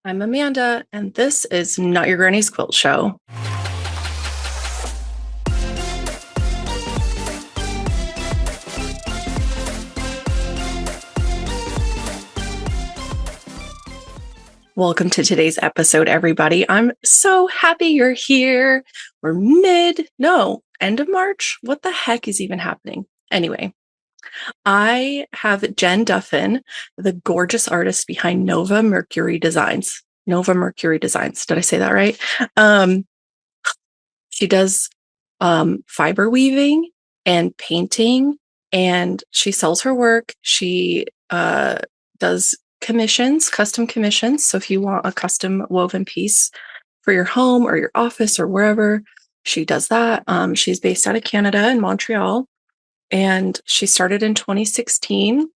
I'm Amanda, and this is Not Your Granny's Quilt Show. Welcome to today's episode, everybody. I'm so happy you're here. We're end of March. What the heck is even happening? Anyway, I have Jen Duffin, the gorgeous artist behind Nova Mercury Designs. Nova Mercury Designs. Did I say that right? She does fiber weaving and painting, and she sells her work. She does commissions, custom commissions. So if you want a custom woven piece for your home or your office or wherever, she does that. She's based out of Canada in Montreal, and she started in 2016.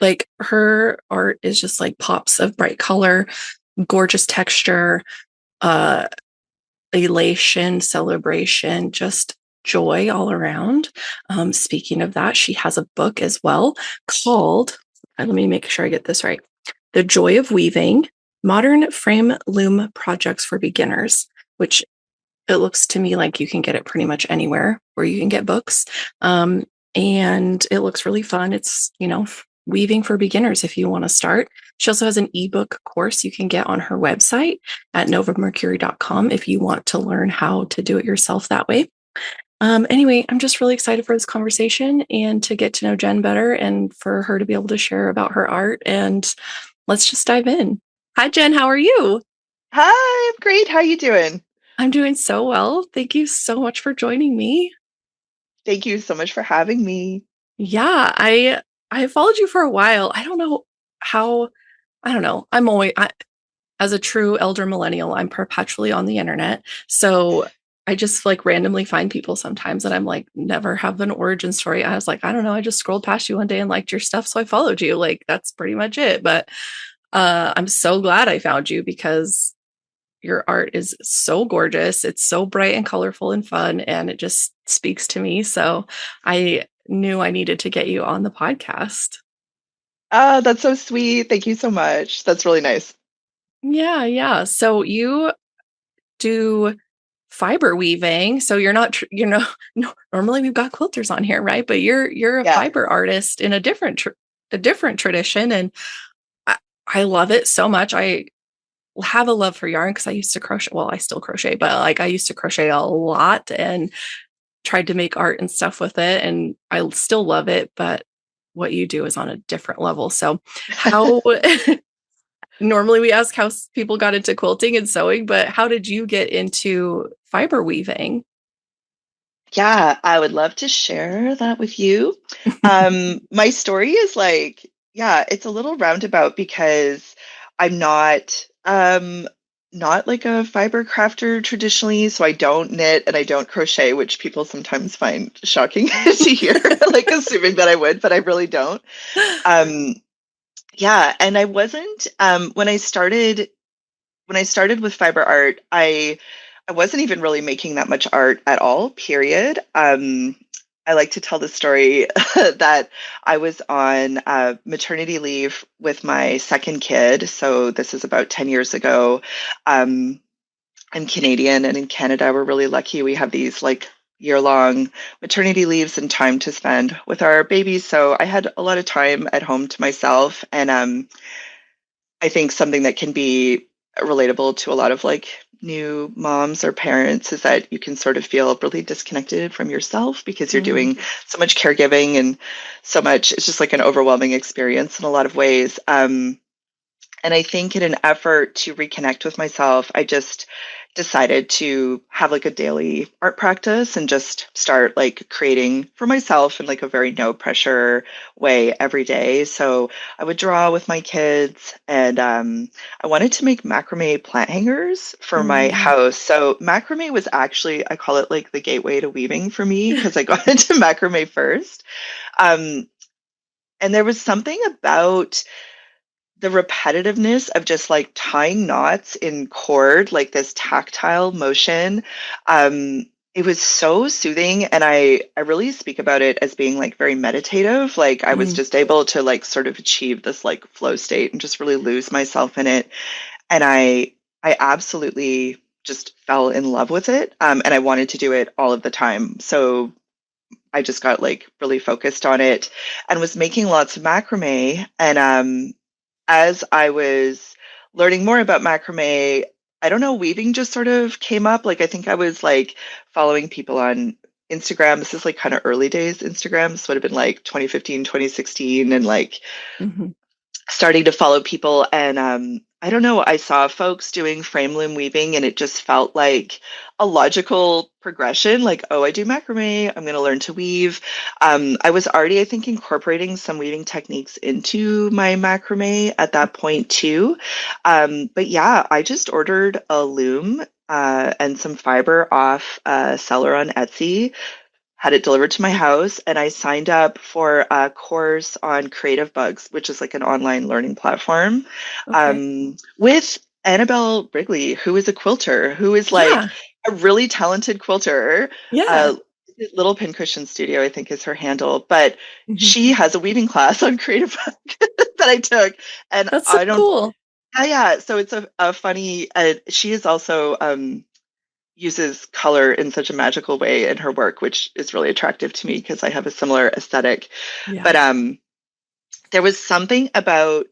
Like, her art is just like pops of bright color, gorgeous texture, elation, celebration, just joy all around. Speaking of that, she has a book as well called, let me make sure I get this right, The Joy of Weaving, Modern Frame Loom Projects for Beginners, which it looks to me like you can get it pretty much anywhere where you can get books. And it looks really fun. It's, weaving for beginners if you want to start. She also has an ebook course you can get on her website at novamercury.com if you want to learn how to do it yourself that way. Anyway, I'm just really excited for this conversation and to get to know Jen better and for her to be able to share about her art. And let's just dive in. Hi, Jen. How are you? Hi, I'm great. How you doing? I'm doing so well. Thank you so much for joining me. Thank you so much for having me. Yeah, I followed you for a while. I don't know how. I don't know. As a true elder millennial, I'm perpetually on the internet. So I just like randomly find people sometimes and I'm like, never have an origin story. I was like, I don't know. I just scrolled past you one day and liked your stuff. So I followed you. Like, that's pretty much it. But I'm so glad I found you because your art is so gorgeous. It's so bright and colorful and fun. And it just speaks to me. So I knew I needed to get you on the podcast. That's so sweet. Thank you so much. That's really nice. Yeah. Yeah. So you do fiber weaving. So you're not, no, normally we've got quilters on here, right? But you're a Yeah. fiber artist in a different tradition, and I love it so much. I have a love for yarn because I used to crochet. Well, I still crochet, but like I used to crochet a lot and tried to make art and stuff with it, and I still love it. But what you do is on a different level. So how normally we ask how people got into quilting and sewing, but how did you get into fiber weaving? Yeah, I would love to share that with you. My story is like, yeah, it's a little roundabout because I'm not like a fiber crafter traditionally, so I don't knit and I don't crochet, which people sometimes find shocking to hear, like assuming that I would, but I really don't. Um, yeah, and I wasn't when I started with fiber art, I wasn't even really making that much art at all, period. I like to tell the story that I was on maternity leave with my second kid. So this is about 10 years ago. Um, I'm Canadian, and in Canada, we're really lucky. We have these like year-long maternity leaves and time to spend with our babies. So I had a lot of time at home to myself. And I think something that can be relatable to a lot of like new moms or parents is that you can sort of feel really disconnected from yourself because you're Mm, doing so much caregiving and so much, it's just like an overwhelming experience in a lot of ways. And I think in an effort to reconnect with myself, I just decided to have like a daily art practice and just start like creating for myself in like a very no pressure way every day. So I would draw with my kids, and I wanted to make macrame plant hangers for my mm. house. So macrame was actually, I call it like the gateway to weaving for me because I got into macrame first. Um, and there was something about the repetitiveness of just like tying knots in cord, like this tactile motion. Um, it was so soothing, and I really speak about it as being like very meditative. Like I was Mm, just able to like sort of achieve this like flow state and just really lose myself in it. And I absolutely just fell in love with it. And I wanted to do it all of the time. So I just got like really focused on it and was making lots of macrame. And as I was learning more about macrame, I don't know, weaving just sort of came up. Like I think I was like following people on Instagram. This is like kind of early days Instagram. This would have been like 2015, 2016, and like mhm, starting to follow people. And I don't know, I saw folks doing frame loom weaving, and it just felt like a logical progression. Like, oh, I do macrame, I'm going to learn to weave. I was already, I think, incorporating some weaving techniques into my macrame at that point too. But yeah, I just ordered a loom and some fiber off a seller on Etsy, had it delivered to my house, and I signed up for a course on Creative Bugs, which is like an online learning platform, okay. with Annabelle Wrigley, who is a quilter, who is like Yeah, a really talented quilter. yeah, Uh, Little Pincushion Studio, I think, is her handle, but mhm. she has a weaving class on Creative Bug that I took, and That's so I don't. cool. Yeah. So it's a funny. She is also uses color in such a magical way in her work, which is really attractive to me because I have a similar aesthetic. Yeah. But there was something about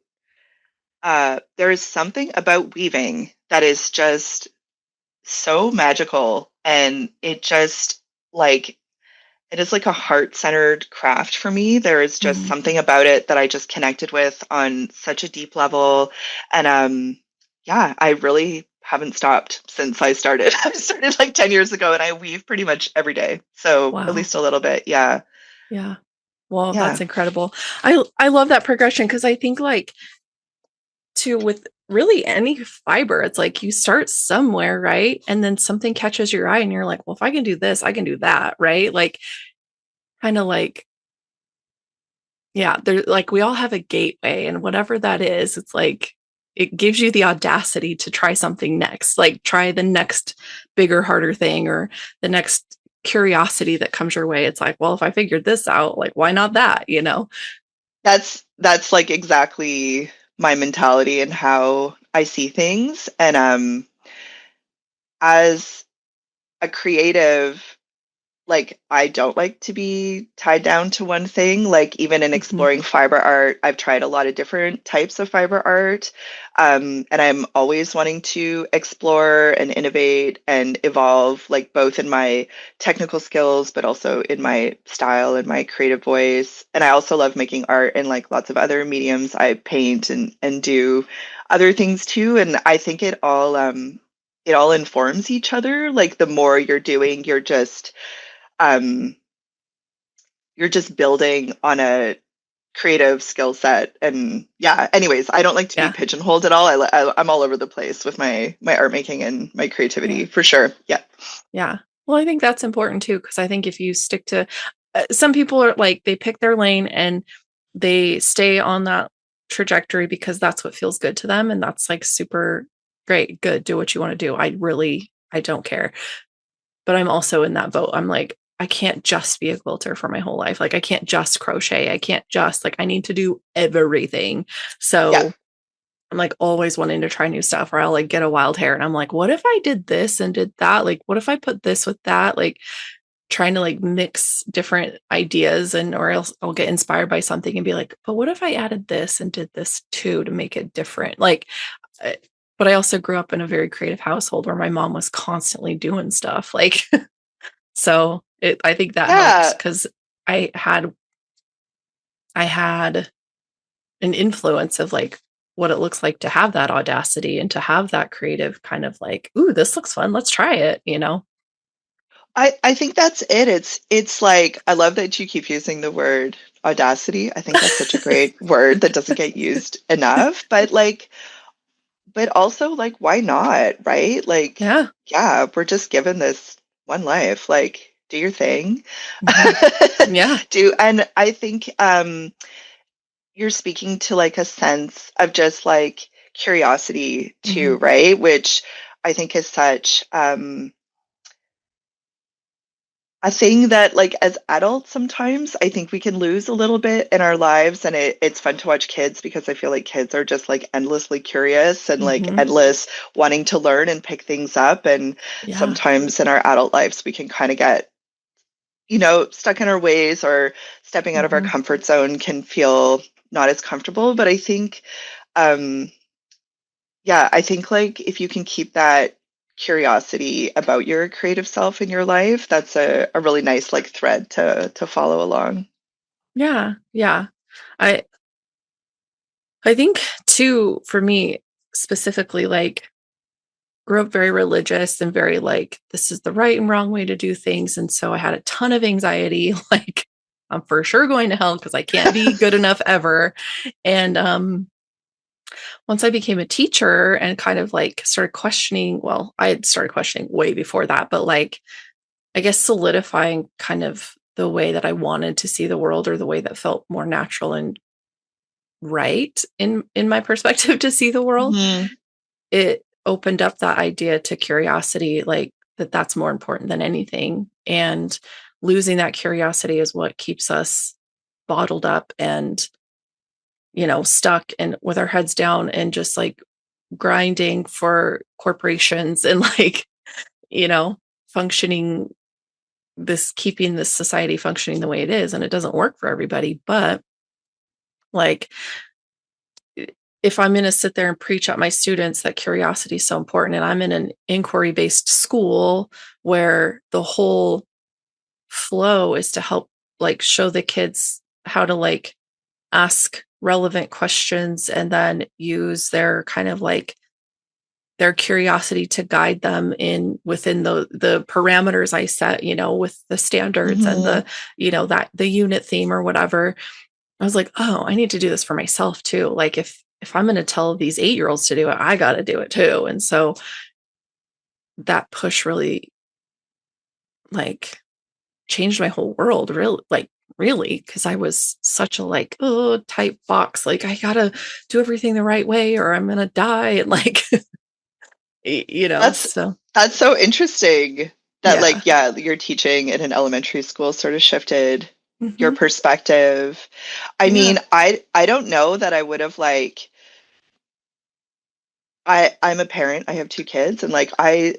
there is something about weaving that is just so magical, and it just like it is like a heart-centered craft for me. There is just Mhm. something about it that I just connected with on such a deep level. And yeah, I really haven't stopped since I started. I started like 10 years ago, and I weave pretty much every day. So at Wow. least a little bit. Yeah. Yeah. Well, Yeah. that's incredible. I love that progression because I think like too with really any fiber, it's like you start somewhere, right? And then something catches your eye and you're like, well, if I can do this, I can do that, right? Like kind of like, yeah, there like we all have a gateway and whatever that is, it's like it gives you the audacity to try something next, like try the next bigger, harder thing or the next curiosity that comes your way. It's like, well, if I figured this out, like why not that, you know? That's like exactly my mentality and how I see things. And as a creative, like I don't like to be tied down to one thing. Like even in Mhm. exploring fiber art, I've tried a lot of different types of fiber art. And I'm always wanting to explore and innovate and evolve, like both in my technical skills, but also in my style and my creative voice. And I also love making art in like lots of other mediums. I paint and do other things too. And I think it all informs each other. Like the more you're doing, um, you're just building on a creative skill set. And yeah, anyways, I don't like to be Yeah. pigeonholed at all. I'm all over the place with my art making and my Yeah. creativity for sure. Yeah. Yeah. Well, I think that's important too, because I think if you stick to some people are like, they pick their lane and they stay on that trajectory because that's what feels good to them. And that's like super great, good, do what you want to do. I don't care. But I'm also in that boat. I'm like, I can't just be a quilter for my whole life. Like, I can't just crochet. I can't just, like, I need to do everything. Yeah. So, I'm like always wanting to try new stuff, or I'll like get a wild hair and I'm like, what if I did this and did that? Like, what if I put this with that? Like trying to like mix different ideas and or else I'll get inspired by something and be like, but what if I added this and did this too to make it different? Like, uh, but I also grew up in a very creative household where my mom was constantly doing stuff. Like, so I think that helped Yeah. because I had I had an influence of like what it looks like to have that audacity and to have that creative kind of like, ooh, this looks fun. Let's try it, you know? I think that's it. It's like I love that you keep using the word audacity. I think that's such a great word that doesn't get used enough. But also like why not, right? Like Yeah. yeah, we're just given this one life. Like do your thing. Mhm. Yeah. Do and I think you're speaking to like a sense of just like curiosity too, Mhm. right? Which I think is such a thing that like as adults sometimes I think we can lose a little bit in our lives, and it's fun to watch kids because I feel like kids are just like endlessly curious and like Hmm. endless wanting to learn and pick things up, and Yeah. sometimes in our adult lives we can kind of get stuck in our ways, or stepping out of our Hmm. comfort zone can feel not as comfortable. But I think um yeah, I think like if you can keep that curiosity about your creative self in your life, that's a really nice like thread to follow along. Yeah. Yeah. I I think too, for me specifically, like grew up very religious and very like, this is the right and wrong way to do things. And so I had a ton of anxiety, like I'm for sure going to hell because I can't be good enough ever. And once I became a teacher and kind of like started questioning, well, I had started questioning way before that, but like I guess solidifying kind of the way that I wanted to see the world, or the way that felt more natural and right in my perspective to see the world. Hmm. It opened up that idea to curiosity, like that's more important than anything. And losing that curiosity is what keeps us bottled up and, stuck and with our heads down and just like grinding for corporations and like, you know, functioning keeping this society functioning the way it is. And it doesn't work for everybody. But like, if I'm going to sit there and preach at my students that curiosity is so important, and I'm in an inquiry based school where the whole flow is to help like show the kids how to like ask relevant questions and then use their kind of like their curiosity to guide them in within the parameters I set, with the standards and Hmm. that the unit theme or whatever. I was like, oh, I need to do this for myself too. Like if I'm going to tell these 8-year-olds to do it, I got to do it too. And so that push really like changed my whole world, really, because I was such a like, oh, tight box. Like I got to do everything the right way or I'm going to die. And like, That's so that's so interesting that yeah. like yeah, your teaching in an elementary school sort of shifted your Hmm. perspective. I Yeah. mean, I don't know that I would have like I'm a parent. I have two kids, and like I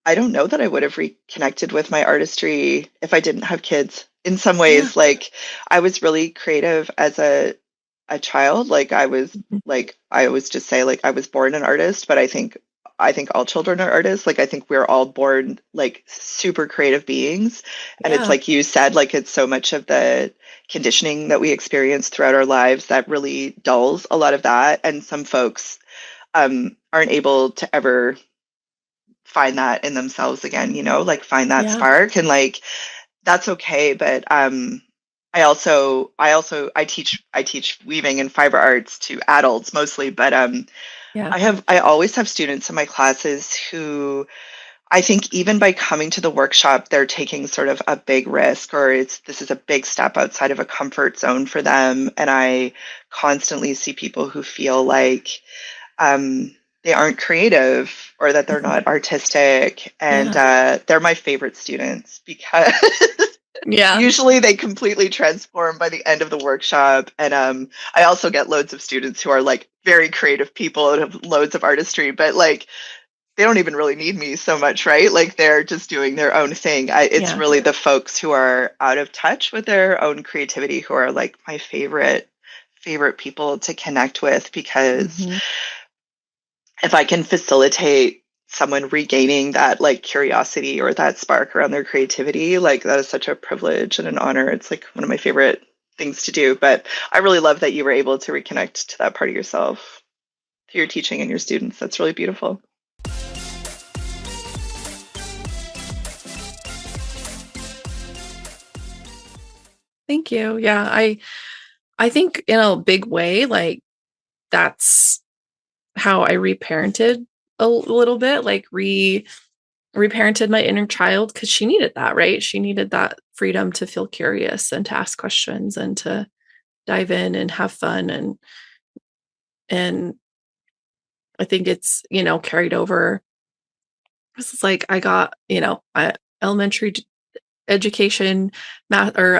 don't know that I would have reconnected with my artistry if I didn't have kids. In some Yeah. ways, like I was really creative as a child. Like Mhm. I always just say like I was born an artist, but I think all children are artists. Like I think we're all born like super creative beings. And it's Yeah. like you said, like it's so much of the conditioning that we experience throughout our lives that really dulls a lot of that. And some folks aren't able to ever find that in themselves again, like find that Yeah. spark, and like that's okay. But I teach weaving and fiber arts to adults mostly, but Yeah. I always have students in my classes who I think even by coming to the workshop, they're taking sort of a big risk, or this is a big step outside of a comfort zone for them. And I constantly see people who feel like um, they aren't creative, or that they're Mhm. not artistic. And Yeah. they're my favorite students because Yeah. usually they completely transform by the end of the workshop. And I also get loads of students who are like very creative people and have loads of artistry, but like they don't even really need me so much, right? Like they're just doing their own thing. It's Yeah. really the folks who are out of touch with their own creativity who are like my favorite people to connect with, because Hmm. if I can facilitate someone regaining that like curiosity or that spark around their creativity, like that is such a privilege and an honor. It's like one of my favorite things to do. But I really love that you were able to reconnect to that part of yourself through your teaching and your students. That's really beautiful. Thank you. Yeah. I think in a big way, like that's how I reparented a little bit, like reparented my inner child because she needed that, right? She needed that freedom to feel curious and to ask questions and to dive in and have fun and I think it's, carried over. It's like I got, elementary education, math or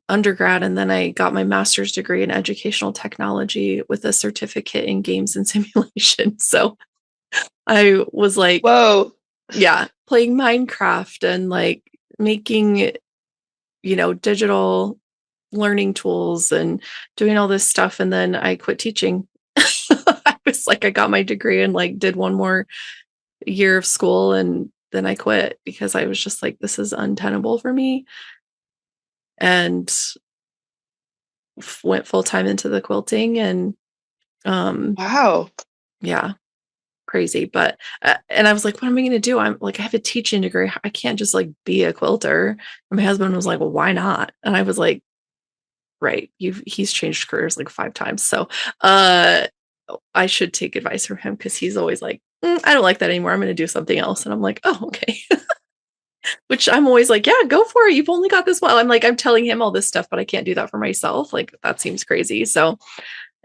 undergrad, and then I got my master's degree in educational technology with a certificate in games and simulation. So I was like, Whoa. yeah, playing Minecraft and like making, digital learning tools and doing all this stuff. And then I quit teaching. I was like, I got my degree and like did one more year of school and then I quit because I was just like, this is untenable for me. And went full time into the quilting and um Wow. yeah, crazy. But and I was like, what am I going to do? I'm like, I have a teaching degree. I can't just like be a quilter. And my husband was like, well, why not? And I was like, right, he's changed careers like 5 times. So uh I should take advice from him because he's always like, I don't like that anymore. I'm going to do something else. And I'm like, oh, okay. Which I'm always like, yeah, go for it. You've only got this while. I'm like, I'm telling him all this stuff, but I can't do that for myself. Like, that seems crazy. So,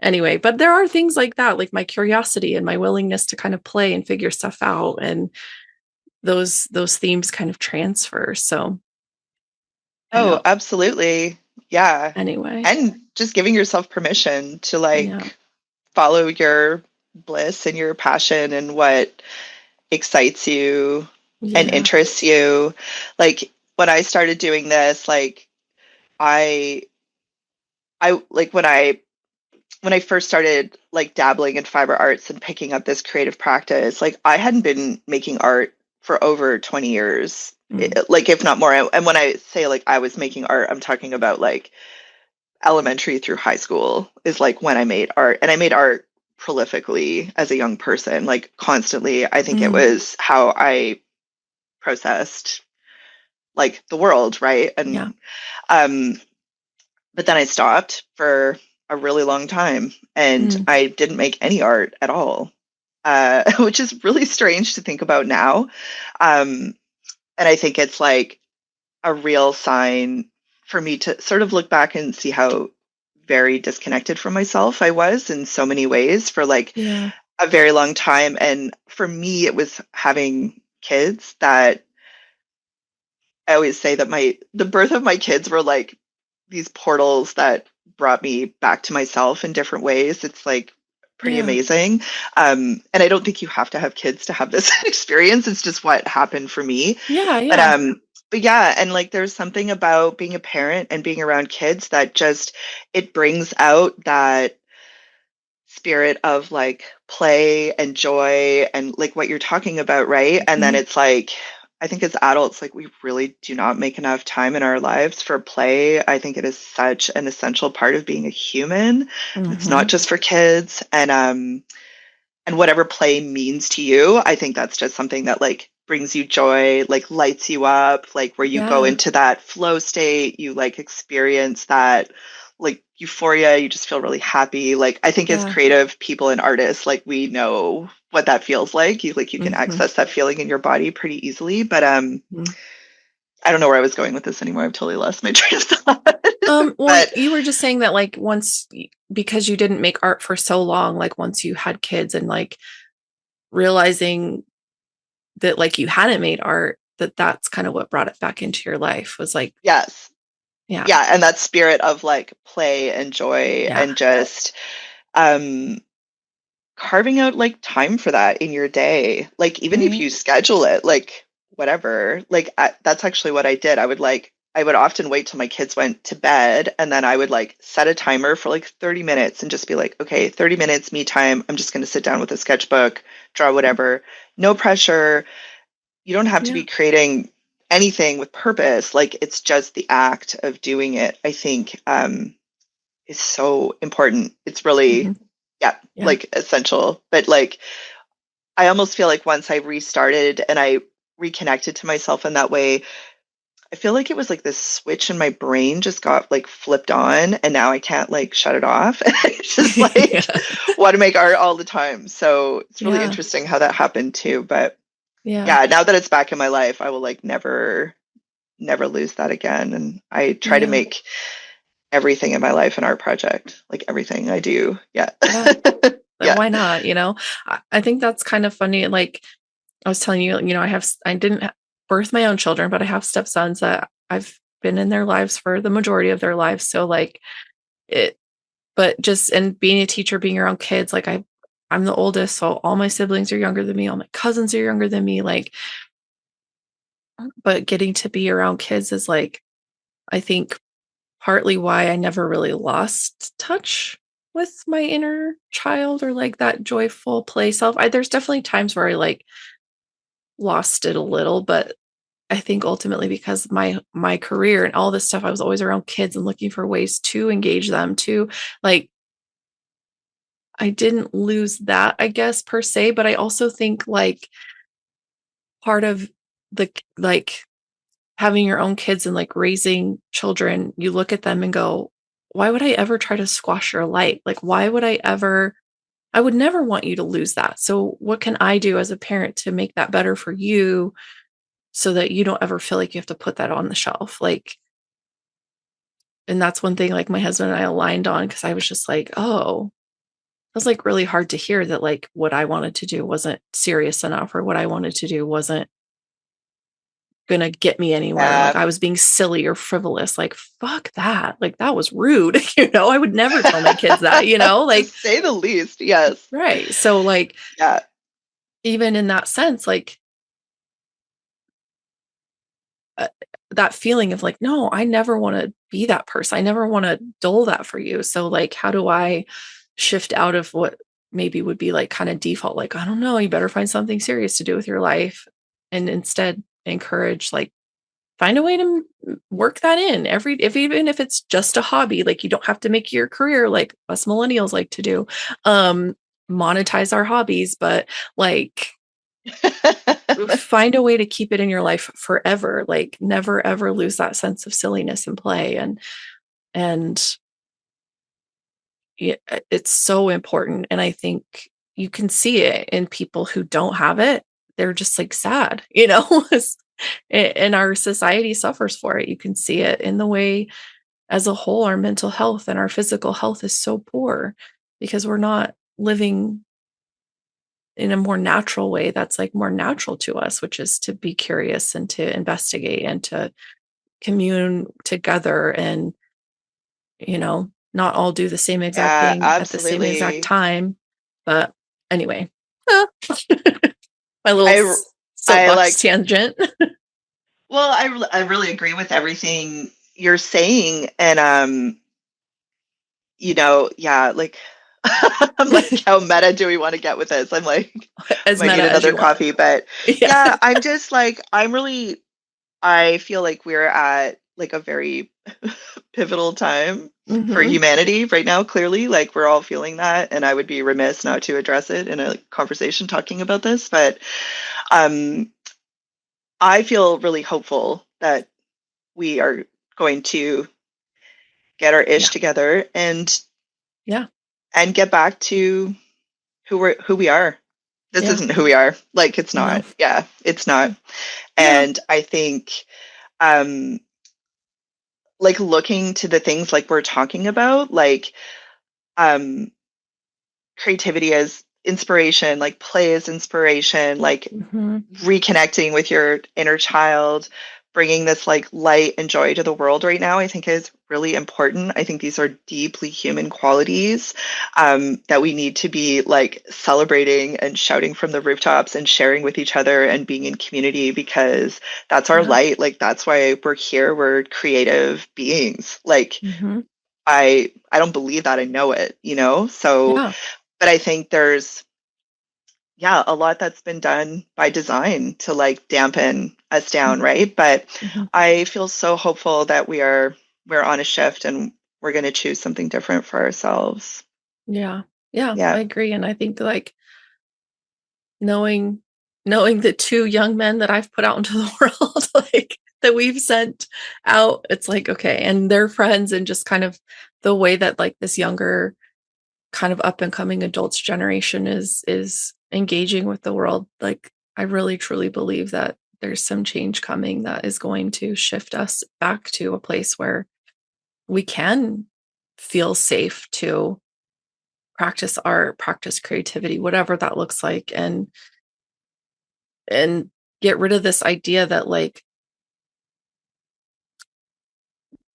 anyway, but there are things like that, like my curiosity and my willingness to kind of play and figure stuff out. And those themes kind of transfer. So, I Oh, know. absolutely. Yeah. Anyway, And just giving yourself permission to yeah. like follow your bliss and your passion and what excites you and Yeah. interests you. Like when I started doing this, like I like when I first started like dabbling in fiber arts and picking up this creative practice, like I hadn't been making art for over 20 years, Mm, like if not more. And when I say like I was making art, I'm talking about like elementary through high school is like when I made art. And I made art prolifically as a young person, like constantly. I think it mm, was how I processed like the world, right? yeah. And but then I stopped for a really long time and Mm, I didn't make any art at all, which is really strange to think about now. And I think it's like a real sign for me to sort of look back and see how very disconnected from myself I was in so many ways for like yeah. a very long time. And for me, it was having kids that I always say that the birth of my kids were like these portals that brought me back to myself in different ways. It's like pretty Yeah. amazing. And I don't think you have to have kids to have this experience. It's just what happened for me. Yeah. But Yeah. but yeah, and like there's something about being a parent and being around kids that just it brings out that spirit of like play and joy and like what you're talking about, right? And then Mm, it's like I think as adults, like we really do not make enough time in our lives for play. I think it is such an essential part of being a human. It's not mhm. just for kids. And whatever play means to you, I think that's just something that like brings you joy, like lights you up, like where you go Yeah. into that flow state, you like experience that like euphoria, you just feel really happy. Like I think as Yeah. creative people and artists, like we know what that feels like. You can Mhm. access that feeling in your body pretty easily. But Mhm. I don't know where I was going with this anymore. I've totally lost my train of thought. Well, But you were just saying that like because you didn't make art for so long, like once you had kids and like realizing that like you hadn't made art, that's kind of what brought it back into your life was like, yes. yeah, Yeah, and that spirit of like play and joy yeah, and just um carving out like time for that in your day, like even if right, you schedule it like whatever, like that's actually what I did. I would often wait till my kids went to bed and then I would like set a timer for like 30 minutes and just be like, okay, 30 minutes me time, I'm just going to sit down with a sketchbook, draw whatever, no pressure. You don't have to yeah, be creating anything with purpose, like it's just the act of doing it, I think, is so important. It's really, hmm, yeah, yeah, like essential. But like, I almost feel like once I restarted and I reconnected to myself in that way, I feel like it was like this switch in my brain just got like flipped on and now I can't like shut it off. It's just like yeah, want to make art all the time. So it's really yeah, interesting how that happened too. But yeah, yeah, now that it's back in my life, I will like never lose that again. And I try to yeah, make everything in my life an art project, like everything I do. Yeah. yeah. Yeah. Why not? I think that's kind of funny. Like I was telling you, I didn't birth my own children, but I have stepsons that I've been in their lives for the majority of their lives. So like it, but just, and being a teacher, being around kids, like I'm the oldest, so all my siblings are younger than me, all my cousins are younger than me, like, but getting to be around kids is like, I think partly why I never really lost touch with my inner child or like that joyful play self. There's definitely times where I like lost it a little, but I think ultimately because my career and all this stuff, I was always around kids and looking for ways to engage them to like, I didn't lose that, I guess, per se, but I also think like part of the like having your own kids and like raising children, you look at them and go, why would I ever try to squash your light? Like, why would I would never want you to lose that. So, what can I do as a parent to make that better for you so that you don't ever feel like you have to put that on the shelf? Like, and that's one thing like my husband and I aligned on because I was just like, oh, it was like really hard to hear that like what I wanted to do wasn't serious enough or what I wanted to do wasn't going to get me anywhere. Like Yeah. I was being silly or frivolous. Like, fuck that. Like that was rude. I would never tell my kids that, To like, say the least, yes. right. So, like, Yeah. even in that sense, like, uh, that feeling of like, no, I never want to be that person. I never want to dull that for you. So, like, how do I shift out of what maybe would be like kind of default? Like, I don't know, you better find something serious to do with your life and instead encourage, like, find a way to work that in even if it's just a hobby, like you don't have to make your career like us millennials like to do, um, monetize our hobbies, but like find a way to keep it in your life forever, like never ever lose that sense of silliness and play and yeah, it's so important. And I think you can see it in people who don't have it. They're just like sad, and our society suffers for it. You can see it in the way as a whole, our mental health and our physical health is so poor because we're not living in a more natural way that's like more natural to us, which is to be curious and to investigate and to commune together and, not all do the same exact Yeah, thing at the same exact absolutely. time. But anyway, uh, my little I I soapbox like tangent. well, I really agree with everything you're saying and yeah, like I'm like, how meta do we want to get with this? I'm like, I As might meta need as another you want. coffee, but Yeah. yeah, I'm just like, I feel like we're at like a very pivotal time for Hmm. humanity right now, clearly. Like, we're all feeling that, and I would be remiss not to address it in a conversation talking about this. But um, I feel really hopeful that we are going to get our ish Yeah. together and Yeah. get back to who we are. This Yeah. isn't who we are. Like, it's No. not. Yeah, it's not. Yeah. And I think um like looking to the things like we're talking about, like um creativity as inspiration, like play as inspiration, like Hmm. reconnecting with your inner child, bringing this like light and joy to the world right now, I think is really important. I think these are deeply human qualities that we need to be like celebrating and shouting from the rooftops and sharing with each other and being in community because that's our Yeah. light. Like, that's why we're here. We're creative beings. Like, Hmm. I don't believe that. I know it, So, Yeah. but I think there's yeah, a lot that's been done by design to like dampen us down, right? But Hmm. I feel so hopeful that we're on a shift and we're going to choose something different for ourselves. Yeah. Yeah. Yeah. I agree. And I think like knowing knowing the two young men that I've put out into the world, like that we've sent out, it's like, okay, and their friends and just kind of the way that like this younger kind of up and coming adults generation is engaging with the world. Like I really truly believe that there's some change coming that is going to shift us back to a place where we can feel safe to practice art, practice creativity, whatever that looks like, and get rid of this idea that like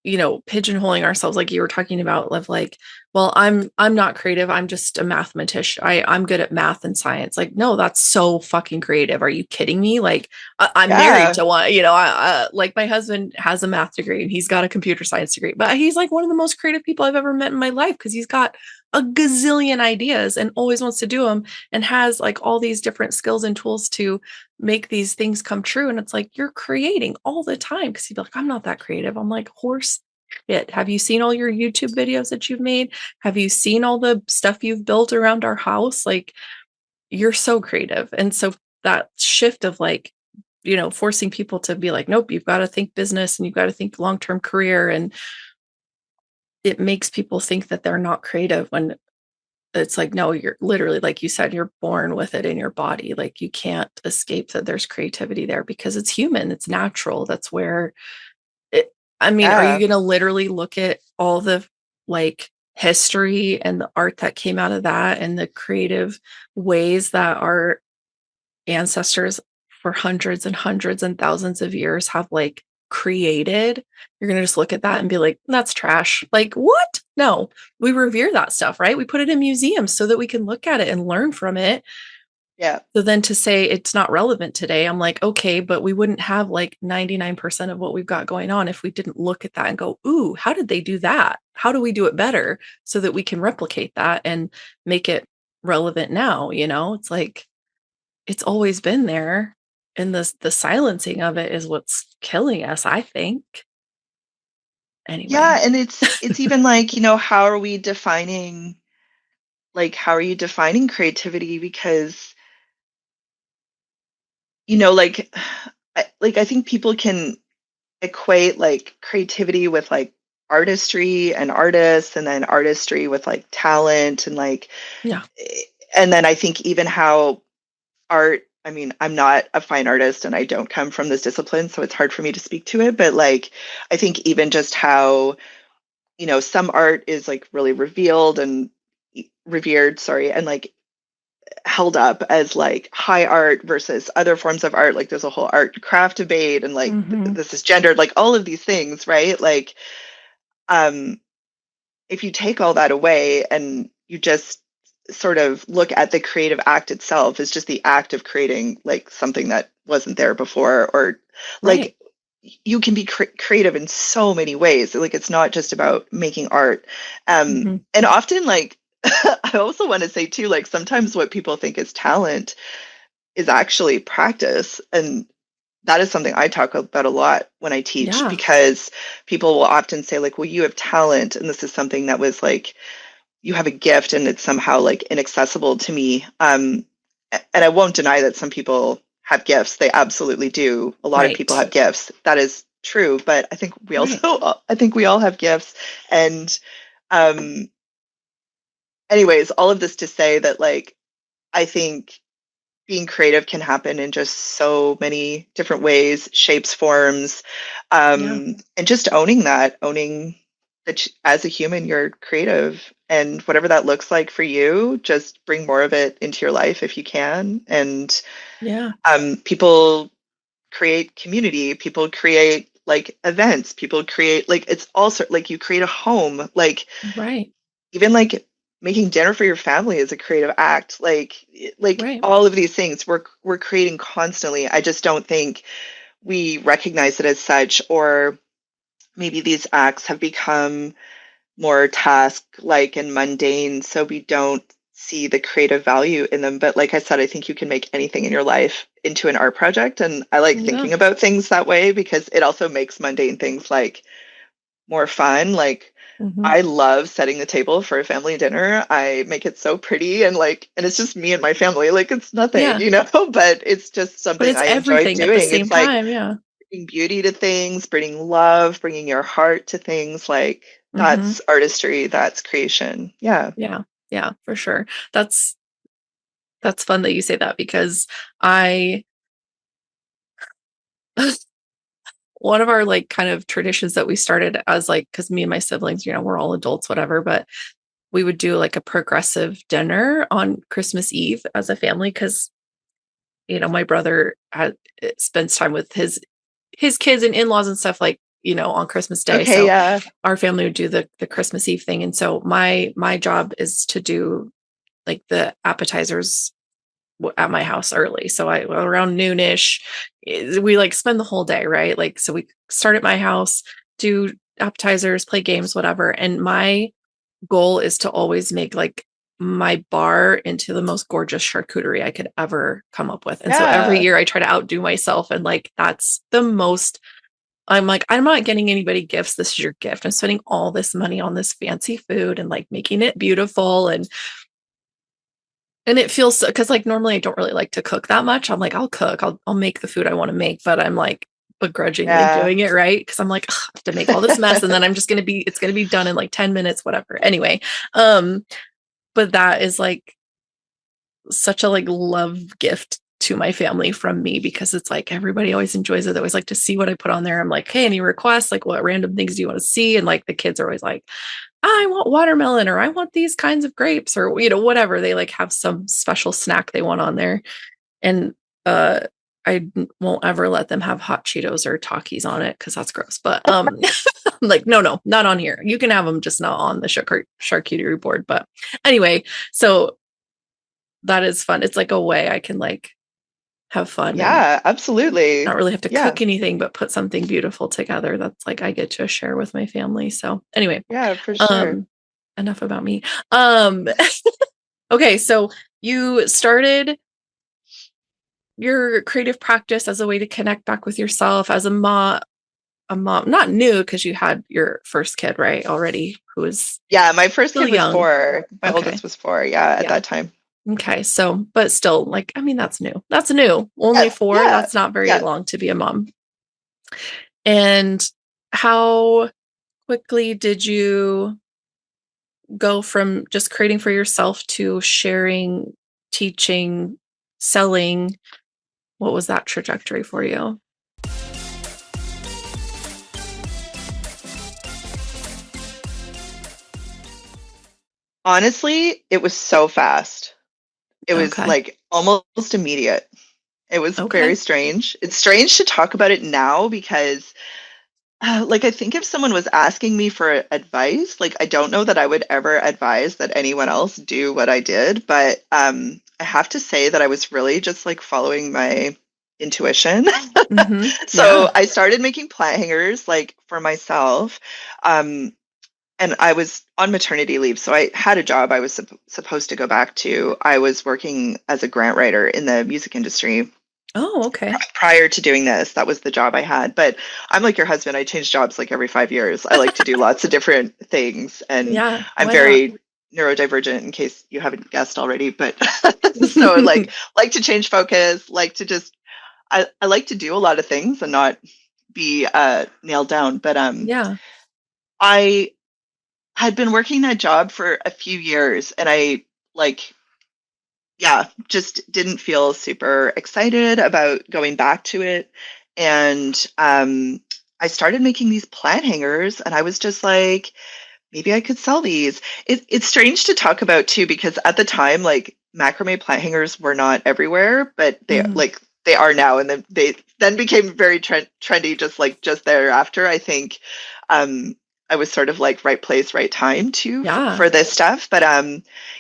pigeonholing ourselves like you were talking about of like, well, I'm not creative. I'm just a mathematician. I'm good at math and science. Like, no, that's so fucking creative. Are you kidding me? Like, I'm married Yeah. to one, like my husband has a math degree and he's got a computer science degree, but he's like one of the most creative people I've ever met in my life because he's got a gazillion ideas and always wants to do them and has like all these different skills and tools to make these things come true. And it's like, you're creating all the time. Cause he'd be like, I'm not that creative. I'm like, horse shit. Have you seen all your YouTube videos that you've made? Have you seen all the stuff you've built around our house? Like, you're so creative. And so that shift of like, forcing people to be like, nope, you've got to think business and you've got to think long-term career. And it makes people think that they're not creative when it's like, no, you're literally, like you said, you're born with it in your body. Like you can't escape that there's creativity there because it's human, it's natural. That's where it, I mean, are you Yeah. going to literally look at all the like history and the art that came out of that and the creative ways that our ancestors for hundreds and hundreds and thousands of years have like created? You're going to just look at that and be like, that's trash. Like, what? No, we revere that stuff, right? We put it in museums so that we can look at it and learn from it. Yeah. So then to say it's not relevant today, I'm like, okay, but we wouldn't have like 99% of what we've got going on if we didn't look at that and go, ooh, how did they do that? How do we do it better so that we can replicate that and make it relevant now? It's like, it's always been there. And the silencing of it is what's killing us, I think. Yeah, Anyway. and it's even like, how are you defining creativity? Because, like I think people can equate like creativity with like artistry and artists, and then artistry with like talent, and like, Yeah. and then I think even how art, I mean, I'm not a fine artist and I don't come from this discipline, so it's hard for me to speak to it, but like I think even just how, some art is like really revealed and revered, sorry, and like held up as like high art versus other forms of art. Like there's a whole art craft debate, and like Mm-hmm. this is gendered, like all of these things, right? Like, um, if you take all that away and you just sort of look at the creative act itself as just the act of creating like something that wasn't there before, or Right. like you can be creative in so many ways. Like it's not just about making art. Mm-hmm. And often like I also want to say too, like sometimes what people think is talent is actually practice. And that is something I talk about a lot when I teach, Yeah. because people will often say like, well, you have talent and this is something that was like, you have a gift and it's somehow like inaccessible to me. And I won't deny that some people have gifts. They absolutely do. A lot of people Right. have gifts. That is true. But I think we also, Right. I think we all have gifts. And um, anyways, all of this to say that like, I think being creative can happen in just so many different ways, shapes, forms, Yeah. and just owning that as a human, you're creative. And whatever that looks like for you, just bring more of it into your life if you can. And Yeah. people create community, people create like events, people create like it's also like you create a home, like Right. even like making dinner for your family is a creative act, like Right. all of these things we're creating constantly. I just don't think we recognize it as such, or maybe these acts have become more task like and mundane, so we don't see the creative value in them. But like I said, I think you can make anything in your life into an art project, and I like Yeah. thinking about things that way because it also makes mundane things like more fun. Like Mm-hmm. I love setting the table for a family dinner. I make it so pretty, and like, and it's just me and my family. Like it's nothing, Yeah. but it's just But something it's I enjoy everything at the doing. same It's like time. Yeah. bringing beauty to things, bringing love, bringing your heart to things. Like Mm-hmm. that's artistry, that's creation. Yeah. Yeah. Yeah, for sure. That's fun that you say that because I one of our like kind of traditions that we started as like because me and my siblings, we're all adults, whatever, but we would do like a progressive dinner on Christmas Eve as a family because my brother spends time with his kids and in-laws and stuff like on Christmas Day. Okay, So yeah. our family would do the Christmas Eve thing. And so my job is to do like the appetizers at my house early. So I around noonish, we like spend the whole day, right? Like, so we start at my house, do appetizers, play games, whatever. And my goal is to always make like my bar into the most gorgeous charcuterie I could ever come up with. And so every Yeah. year I try to outdo myself. And like, that's the most, I'm like, I'm not getting anybody gifts. This is your gift. I'm spending all this money on this fancy food and like making it beautiful. And it feels so, because like normally I don't really like to cook that much. I'm like, I'll cook, I'll make the food I want to make, but I'm like begrudgingly Yeah. doing it, right? Because I'm like, I have to make all this mess, and then it's gonna be done in like 10 minutes, whatever. Anyway, um, but that is like such a like love gift to my family from me, because it's like everybody always enjoys it. They always like to see what I put on there. I'm like, hey, any requests? Like, what random things do you want to see? And like the kids are always like, I want watermelon, or I want these kinds of grapes, or whatever. They like have some special snack they want on there. And uh I won't ever let them have hot Cheetos or Takis on it because that's gross. But I'm like, no, not on here. You can have them, just not on the charcuterie board. But anyway, so that is fun. It's like a way I can like have fun and Yeah, absolutely. not really have to Yeah. cook anything, but put something beautiful together that's like I get to share with my family. So anyway, Yeah, for sure. um, enough about me. Um, okay, so you started your creative practice as a way to connect back with yourself as a mom, not new because you had your first kid, right? Already, who was Yeah, my first still kid was young. 4. My Okay. oldest was 4, yeah, at Yeah. that time. Okay. So, but still, like, I mean, that's new. That's new. Only Yes, four. yeah. That's not very Yeah. long to be a mom. And how quickly did you go from just creating for yourself to sharing, teaching, selling? What was that trajectory for you? Honestly, it was so fast. It was Okay. like almost immediate. It was very Okay. strange. It's strange to talk about it now because like I think if someone was asking me for advice, like I don't know that I would ever advise that anyone else do what I did, but I have to say that I was really just like following my intuition. Mm-hmm. So Yeah. I started making plant hangers like for myself. Um, and I was on maternity leave, so I had a job I was supposed to go back to. I was working as a grant writer in the music industry Oh, okay. prior to doing this. That was the job I had. But I'm like your husband. I change jobs like every 5 years. I like to do lots of different things, and Yeah. I'm Why not? very neurodivergent in case you haven't guessed already. But so like to change focus, like to just I like to do a lot of things and not be nailed down. But Yeah. I had been working that job for a few years, and I like yeah, just didn't feel super excited about going back to it. And I started making these plant hangers, and I was just like, maybe I could sell these. It's strange to talk about too, because at the time, like macrame plant hangers were not everywhere, but Mhm. they are now, and then they then became very trendy, just thereafter. I think um, I was sort of like right place, right time too Yeah. for this stuff. But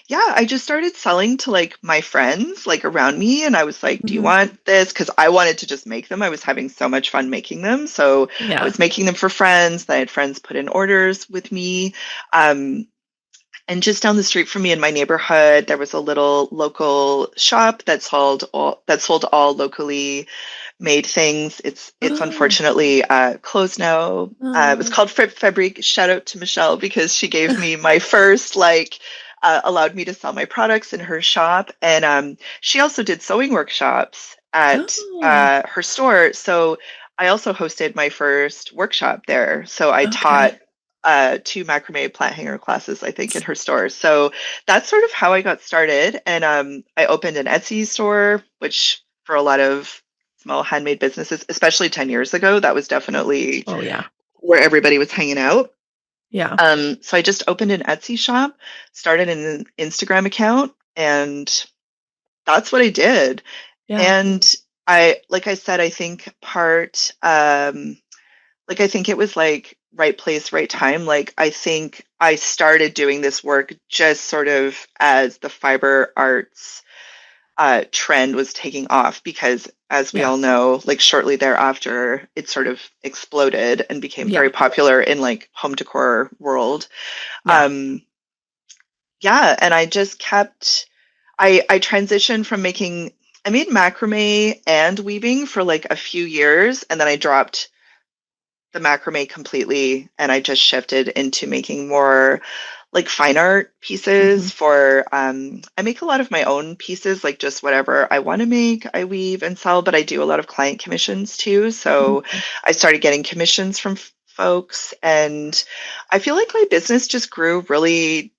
yeah, I just started selling to like my friends like around me, and I was like, "Do you Hmm. want this?" Because I wanted to just make them. I was having so much fun making them, so I Yeah. was making them for friends. I had friends put in orders with me. Um, and just down the street from me in my neighborhood, there was a little local shop that sold all locally made things. It's Oh. unfortunately closed now. It was Oh. called Fripp Fabrique. Shout out to Michelle because she gave me my first allowed me to sell my products in her shop, and she also did sewing workshops at Oh. her store. So I also hosted my first workshop there. So I taught Okay. 2 macrame plant hanger classes, I think, in her store. So that's sort of how I got started. And I opened an Etsy store, which for a lot of small handmade businesses, especially 10 years ago, that was definitely Oh yeah. where everybody was hanging out. Yeah. So I just opened an Etsy shop, started an Instagram account, and that's what I did. Yeah. And like I said, I think like I think it was like right place, right time. Like I think I started doing this work just sort of as the fiber arts trend was taking off because, as we Yeah. all know, like shortly thereafter, it sort of exploded and became Yeah. very popular in like home decor world. Yeah. Um, yeah, and I just kept. I transitioned from making. I made macrame and weaving for like a few years, and then I dropped the macrame completely, and I just shifted into making more like fine art Hmm. pieces for I make a lot of my own pieces, like just whatever I want to make, I weave and sell, but I do a lot of client commissions too. So Hmm. I started getting commissions from folks, and I feel like my business just grew really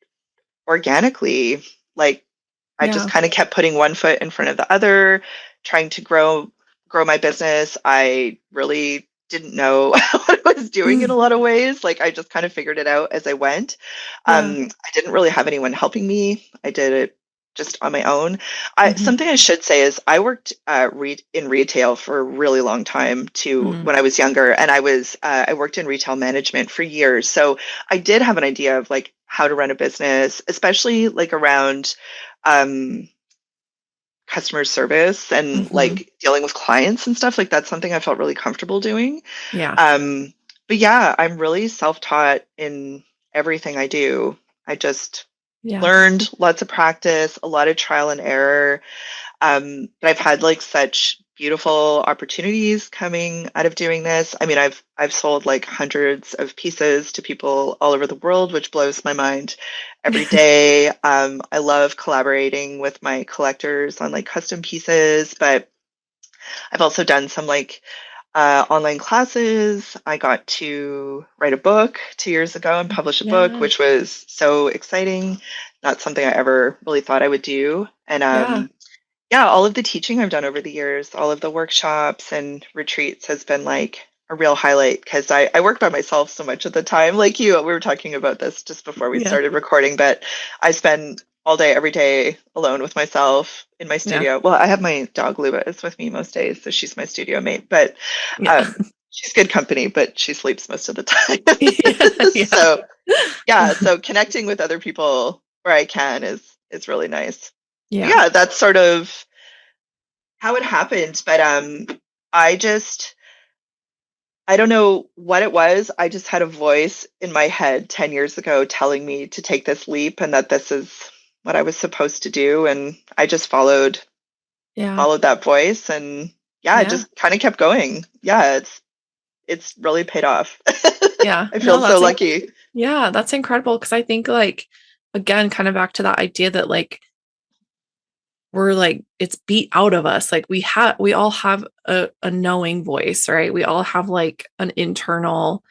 organically. Like I just Yeah. kind of kept putting one foot in front of the other, trying to grow my business. I really didn't know what I was doing in a Mm. lot of ways. Like I just kind of figured it out as I went. Yeah. I didn't really have anyone helping me. I did it just on my own. I Hmm. something I should say is I worked in retail for a really long time too Hmm. when I was younger, and I worked in retail management for years. So I did have an idea of like how to run a business, especially like around um, customer service and Hmm. like dealing with clients and stuff. Like that's something I felt really comfortable doing. Yeah. Um, but yeah, I'm really self-taught in everything I do. I just Yeah. learned lots of practice, a lot of trial and error. But I've had like such beautiful opportunities coming out of doing this. I mean, I've sold like hundreds of pieces to people all over the world, which blows my mind every day. I love collaborating with my collectors on like custom pieces, but I've also done some like online classes. I got to write a book 2 years ago and publish a book, Yeah. which was so exciting. Not something I ever really thought I would do. And Yeah. yeah, all of the teaching I've done over the years, all of the workshops and retreats has been like a real highlight because I work by myself so much of the time. Like you, we were talking about this just before we Yeah. started recording, but I spend all day, every day alone with myself in my Yeah. studio. Well, I have my dog Luba is with me most days, so she's my studio mate, but Yeah. um, she's good company, but she sleeps most of the Yeah. time. Yeah. So yeah, so connecting with other people where I can is really nice. But Yeah. yeah, that's sort of how it happened, but I just I don't know what it was. I just had a voice in my head 10 years ago telling me to take this leap and that this is what I was supposed to do, and I just Yeah. followed that voice, and yeah, it Yeah. just kind of kept going. Yeah, it's really paid off. Yeah. I feel No, so lucky. yeah, that's incredible because I think like again, kind of back to that idea that like we're like it's beat out of us. Like we all have a knowing voice, right? We all have like an internal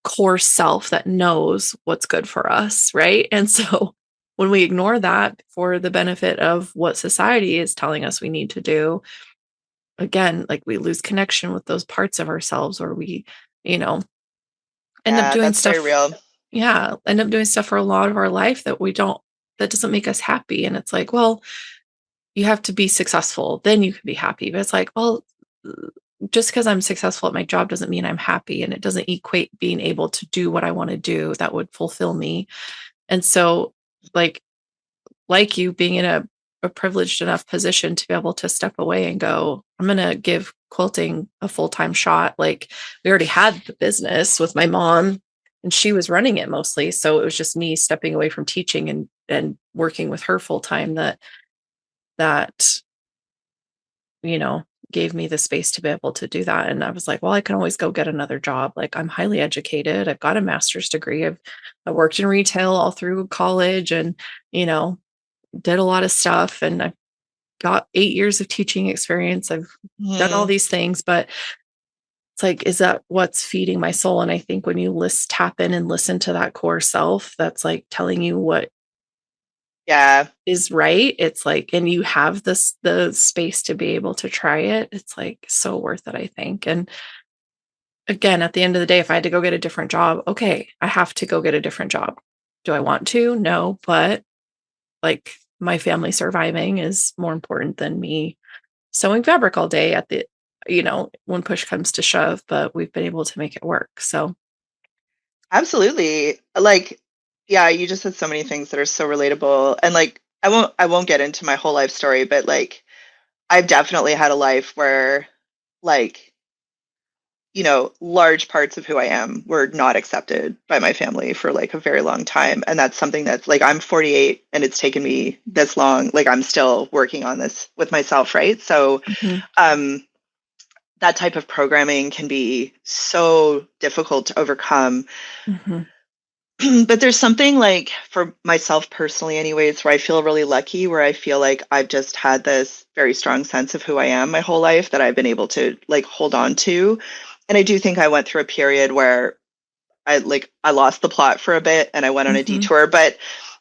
core self that knows what's good for us, right? And so when we ignore that for the benefit of what society is telling us we need to do, again, like we lose connection with those parts of ourselves or we, you know, end up Yeah, doing that's very stuff. real. Yeah, end up doing stuff for a lot of our life that we don't, that doesn't make us happy. And it's like, well, you have to be successful, then you can be happy. But it's like, well, just because I'm successful at my job doesn't mean I'm happy. And it doesn't equate being able to do what I want to do that would fulfill me. And so, like, like you being in a privileged enough position to be able to step away and go, I'm going to give quilting a full time shot. Like, we already had the business with my mom and she was running it mostly. So it was just me stepping away from teaching and working with her full time that, you know, gave me the space to be able to do that. And I was like, well, I can always go get another job. Like, I'm highly educated. I've got a master's degree. I worked in retail all through college and, you know, did a lot of stuff. And I've got 8 years of teaching experience. I've done all Mhm. these things, but it's like, is that what's feeding my soul? And I think when you tap in and listen to that core self, that's like telling you what Yeah, is right. It's like, and you have the space to be able to try it. It's like so worth it, I think. And again, at the end of the day, if I had to go get a different job, okay, I have to go get a different job. Do I want to? No, but like my family surviving is more important than me sewing fabric all day when push comes to shove, but we've been able to make it work. So, Absolutely. Like, yeah, you just said so many things that are so relatable. And like, I won't get into my whole life story, but like, I've definitely had a life where like, large parts of who I am were not accepted by my family for like a very long time. And that's something that's like, I'm 48 and it's taken me this long. Like, I'm still working on this with myself, right? So, mhm, um, that type of programming can be so difficult to overcome. mhm, But there's something like for myself personally, anyways, where I feel really lucky, where I feel like I've just had this very strong sense of who I am my whole life that I've been able to like hold on to. And I do think I went through a period where I lost the plot for a bit and I went on a mhm, detour. But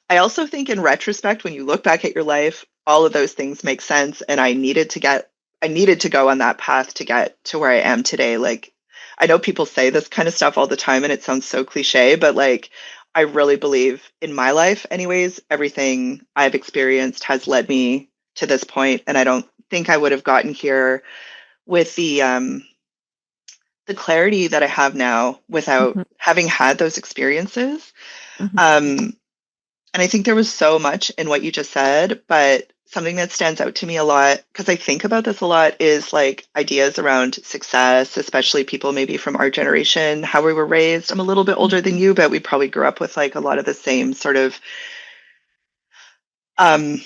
I also think in retrospect, when you look back at your life, all of those things make sense. And I needed to go on that path to get to where I am today. Like, I know people say this kind of stuff all the time and it sounds so cliche, but like, I really believe in my life, anyways, everything I've experienced has led me to this point, and I don't think I would have gotten here with the clarity that I have now without mhm, having had those experiences. mhm, Um, and I think there was so much in what you just said, but something that stands out to me a lot, because I think about this a lot, is like ideas around success, especially people maybe from our generation, how we were raised. I'm a little bit older than mhm, you, but we probably grew up with like a lot of the same sort of um,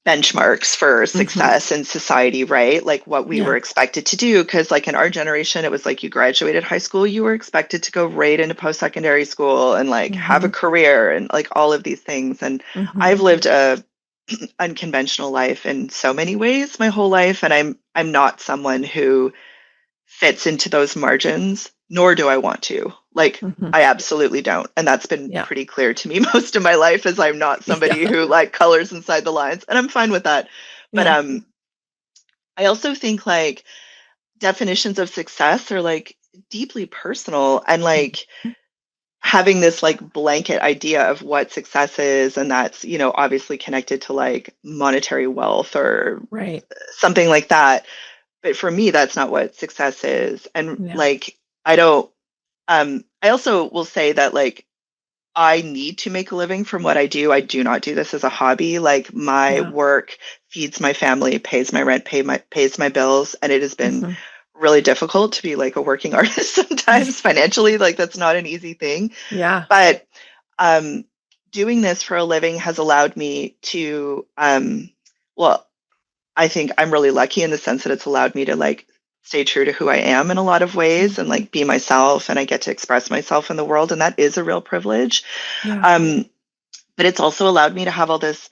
benchmarks for mhm. success in society, right? Like what we were Yeah. expected to do. Because, like, in our generation, it was like you graduated high school, you were expected to go right into post secondary school and like have a Mhm, career and like all of these things. And mhm, I've lived a unconventional life in so many ways my whole life. And I'm not someone who fits into those margins, nor do I want to. Like, mhm. I absolutely don't. And that's been Yeah. pretty clear to me most of my life is I'm not Yeah. somebody who like colors inside the lines, and I'm fine with that. But Yeah. I also think like definitions of success are like deeply personal, and like Mhm. having this like blanket idea of what success is, and that's, obviously connected to like monetary wealth or Right. something like that. But for me, that's not what success is. And Yeah. like, I don't, I also will say that like, I need to make a living from what I do. I do not do this as a hobby. Like, my Yeah. work feeds my family, pays my rent, pays my bills, and it has been Mhm. really difficult to be like a working artist sometimes financially. Like, that's not an easy thing. Yeah. But um, doing this for a living has allowed me to, well, I think I'm really lucky in the sense that it's allowed me to like stay true to who I am in a lot of ways and Mhm. like be myself, and I get to express myself in the world, and that is a real privilege. Yeah. Um, but it's also allowed me to have all this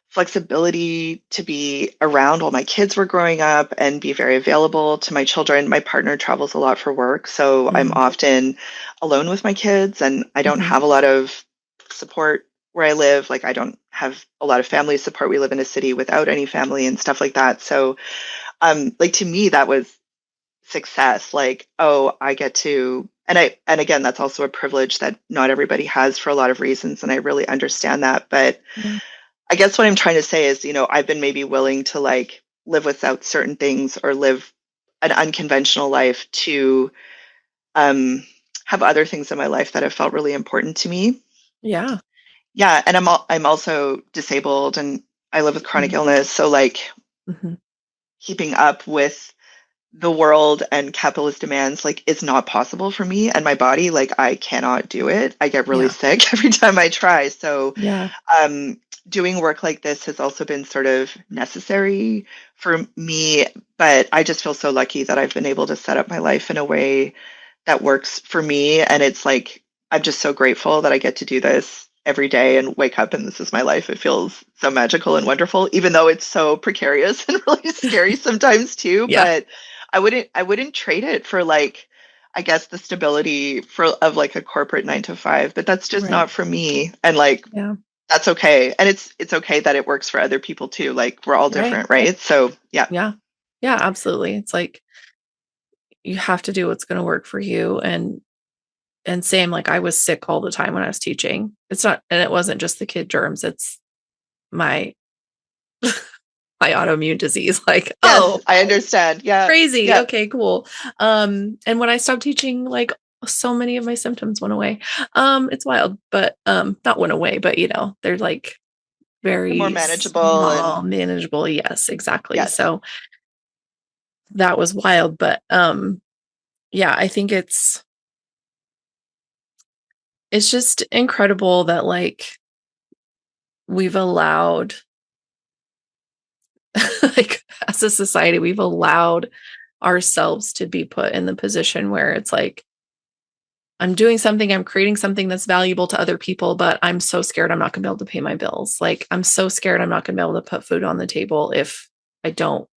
flexibility to be around while my kids were growing up and be very available to my children. My partner travels a lot for work, so I'm Mm. often alone with my kids, and I don't Mhm. have a lot of support where I live. Like, I don't have a lot of family support. We live in a city without any family and stuff like that. So, like, to me, that was success. Like, oh, I get to, and again, that's also a privilege that not everybody has for a lot of reasons, and I really understand that. But Yeah. I guess what I'm trying to say is, I've been maybe willing to like live without certain things or live an unconventional life to um, have other things in my life that have felt really important to me. Yeah. Yeah, and I'm also disabled and I live with chronic Mm. illness, so like Mhm. keeping up with the world and capitalist demands like is not possible for me and my body. Like, I cannot do it. I get really Yeah. sick every time I try. So Yeah. um, doing work like this has also been sort of necessary for me. But I just feel so lucky that I've been able to set up my life in a way that works for me. And it's like, I'm just so grateful that I get to do this every day and wake up and this is my life. It feels so magical and wonderful, even though it's so precarious and really scary sometimes too. Yeah. But I wouldn't trade it for like, I guess the stability for of like a corporate 9 to 5, but that's just Right. not for me. And like, Yeah. that's okay. And it's okay that it works for other people too. Like, we're all Right. different, right? So yeah. Yeah. Yeah, absolutely. It's like you have to do what's going to work for you, and same, like I was sick all the time when I was teaching. It's not, and it wasn't just the kid germs, it's my my autoimmune disease. Like, Yes, oh, I understand. Yeah. crazy. Yeah. Okay, cool. And when I stopped teaching, like so many of my symptoms went away. It's wild, but not went away, but they're like They're more very manageable small, and manageable. Yes, exactly. yes. So that was wild, but yeah, I think it's just incredible that like we've allowed like as a society we've allowed ourselves to be put in the position where it's like I'm doing something, I'm creating something that's valuable to other people, but I'm so scared I'm not going to be able to pay my bills. Like I'm so scared I'm not going to be able to put food on the table if I don't,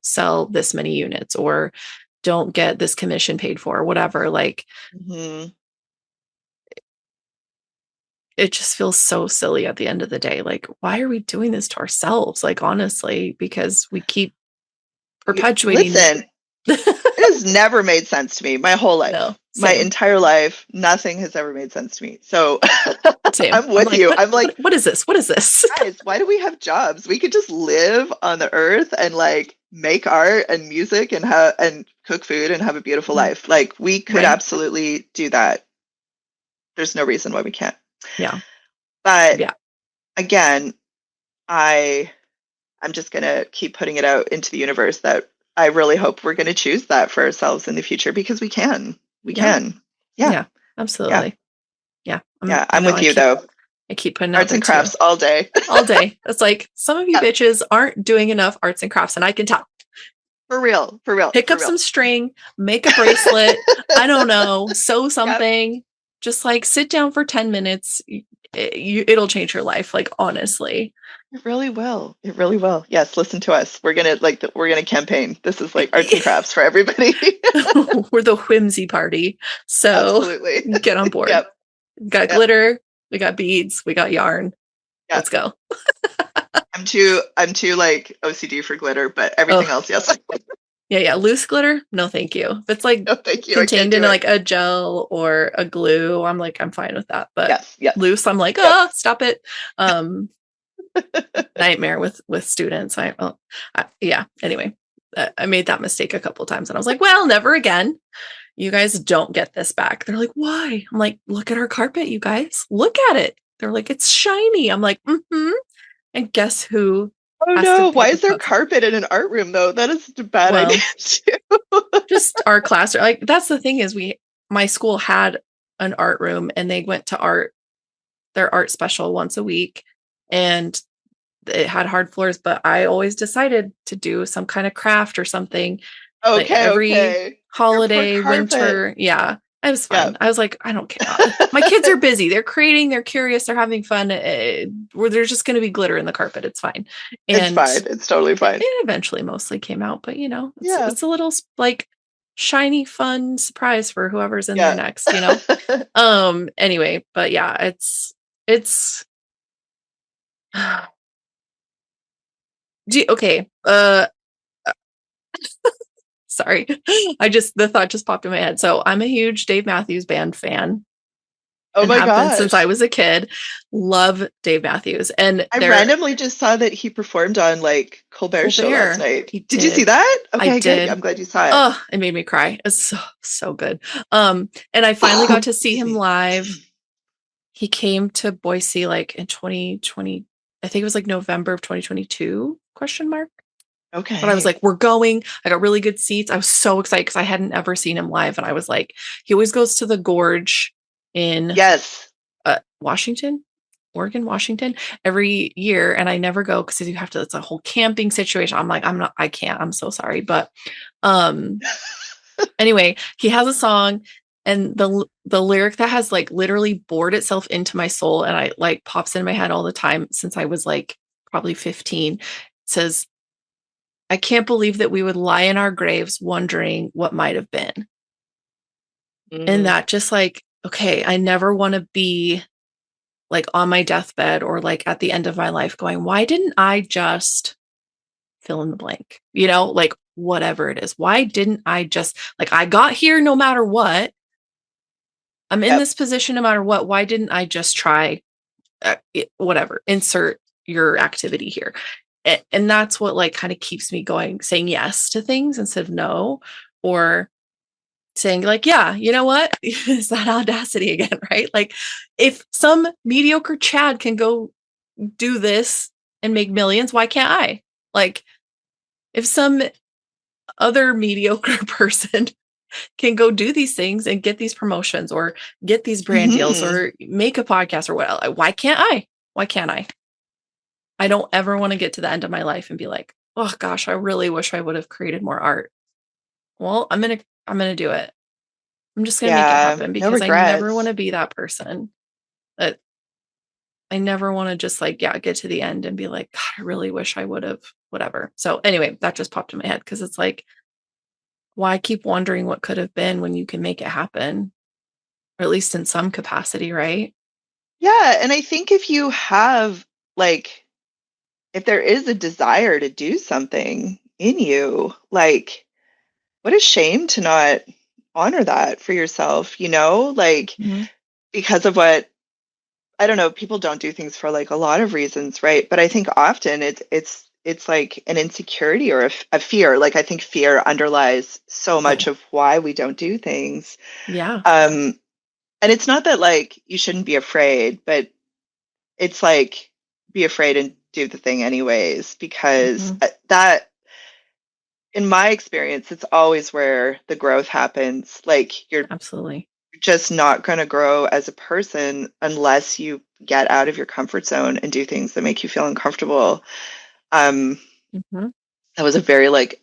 sell this many units or don't get this commission paid for or whatever. Like Hmm. it just feels so silly at the end of the day. Like, why are we doing this to ourselves? Like, honestly, because we keep perpetuating. Listen, it has never made sense to me my whole No, life. My same, entire life, nothing has ever made sense to me. So same. I'm I'm with like, you. what, I'm what, like, what is this? What is this? guys, why do we have jobs? We could just live on the earth and like make art and music and have and cook food and have a beautiful life. Like we could Right? absolutely do that. There's no reason why we can't. Yeah. But Yeah. again, I I'm just gonna keep putting it out into the universe that I really hope we're gonna choose that for ourselves in the future because we can. We Yeah. can. Yeah. Yeah. Yeah. Absolutely. Yeah. Yeah. I I'm know. with you though. I keep putting it out Arts there and too. crafts all day. All day. It's like some of you Yeah. bitches aren't doing enough arts and crafts, and I can tell. For real. For real. Pick For up real. some string, make a bracelet. I don't know, sew Yep. something. Just like sit down for 10 minutes. It'll change your life. Like, honestly. It really will. It really will. Yes, listen to us. We're gonna we're gonna campaign. This is like arts and crafts for everybody. We're the whimsy party. So Absolutely. get on board. Yep. We got Yep. glitter, we got beads, we got yarn. Yep. Let's go. I'm too like OCD for glitter, but everything Oh, else, yes. yeah. Loose glitter? No, thank you. If it's like No, thank you. I can't contained in do it. like a gel or a glue, I'm fine with that. But Yes, yes. loose, I'm like, Yep. stop it. Nightmare with students. Yeah. Anyway, I made that mistake a couple of times, and I was like, well, never again. You guys don't get this back. They're like, why? I'm like, look at our carpet, you guys. Look at it. They're like, it's shiny. I'm like, mm-hmm. And guess who Oh has to no, pay why the is there cost? carpet in an art room though? That is a bad idea Well, too. just our class. Like that's the thing is my school had an art room, and they went to their art special once a week, and it had hard floors, but I always decided to do some kind of craft or something like Okay, every okay. Your poor holiday, carpet. winter. Yeah, it was Yeah. fine. I was like, I don't care. My kids are busy. They're creating, they're curious, they're having fun. Where there's just going to be glitter in the carpet. It's fine. It's And fine. It's totally fine. it eventually mostly came out, but Yeah. it's a little like shiny, fun surprise for whoever's in there Yeah. next. Anyway, but yeah, it's okay. Sorry. The thought just popped in my head. So I'm a huge Dave Matthews Band fan Oh and my have been since I gosh. was a kid. Love Dave Matthews. And I they're randomly just saw that he performed on like Colbert's show last Colbert. night. He Did you see did. that? I Okay, good. did. I'm glad you saw it. Oh, it made me cry. It's so good. And I finally got to see Excuse him me. live. He came to Boise like in 2020. I think it was like November of 2022, question mark. But I was Okay. like, we're going. I got really good seats. I was so excited because I hadn't ever seen him live. And I was like, he always goes to the Gorge in Yes. Washington, Oregon, Washington every year. And I never go because you have to, it's a whole camping situation. I'm like, I can't. I'm so sorry. But um, anyway, he has a song and the lyric that has like literally bored itself into my soul and I like pops in my head all the time since I was like probably 15 says, I can't believe that we would lie in our graves wondering what might have been. And Hmm. that just like, okay, I never want to be like on my deathbed or like at the end of my life going, why didn't I just fill in the blank? Like whatever it is. Why didn't I just like I got here no matter what. I'm in Yep. this position no matter what. Why didn't I just try whatever, insert your activity here? and that's what like kind of keeps me going, saying yes to things instead of no, or saying like, yeah, you know what? Is that audacity again, right? Like if some mediocre Chad can go do this and make millions, why can't I? Like if some other mediocre person can go do these things and get these promotions or get these brand deals Hmm. or make a podcast or what, why can't I? Why can't I? I don't ever want to get to the end of my life and be like, oh gosh, I really wish I would have created more art. Well, I'm gonna do it. I'm just gonna make it Yeah, happen no because I never want regrets. to be that person. That I never want to just like, yeah, get to the end and be like, God, I really wish I would have, whatever. So anyway, that just popped in my head because it's like, why keep wondering what could have been when you can make it happen, or at least in some capacity, right? Yeah, and I think if you have like if there is a desire to do something in you, like what a shame to not honor that for yourself, like Mm-hmm. because of what I don't know, people don't do things for like a lot of reasons, right? But I think often it's like an insecurity or a fear. Like I think fear underlies so much Oh, of why we don't do things. yeah. Um, and it's not that like you shouldn't be afraid, but it's like be afraid and do the thing anyways, because Mm-hmm. that in my experience, it's always where the growth happens. Like you're Absolutely. just not going to grow as a person unless you get out of your comfort zone and do things that make you feel uncomfortable. Um, Mm-hmm. that was a very like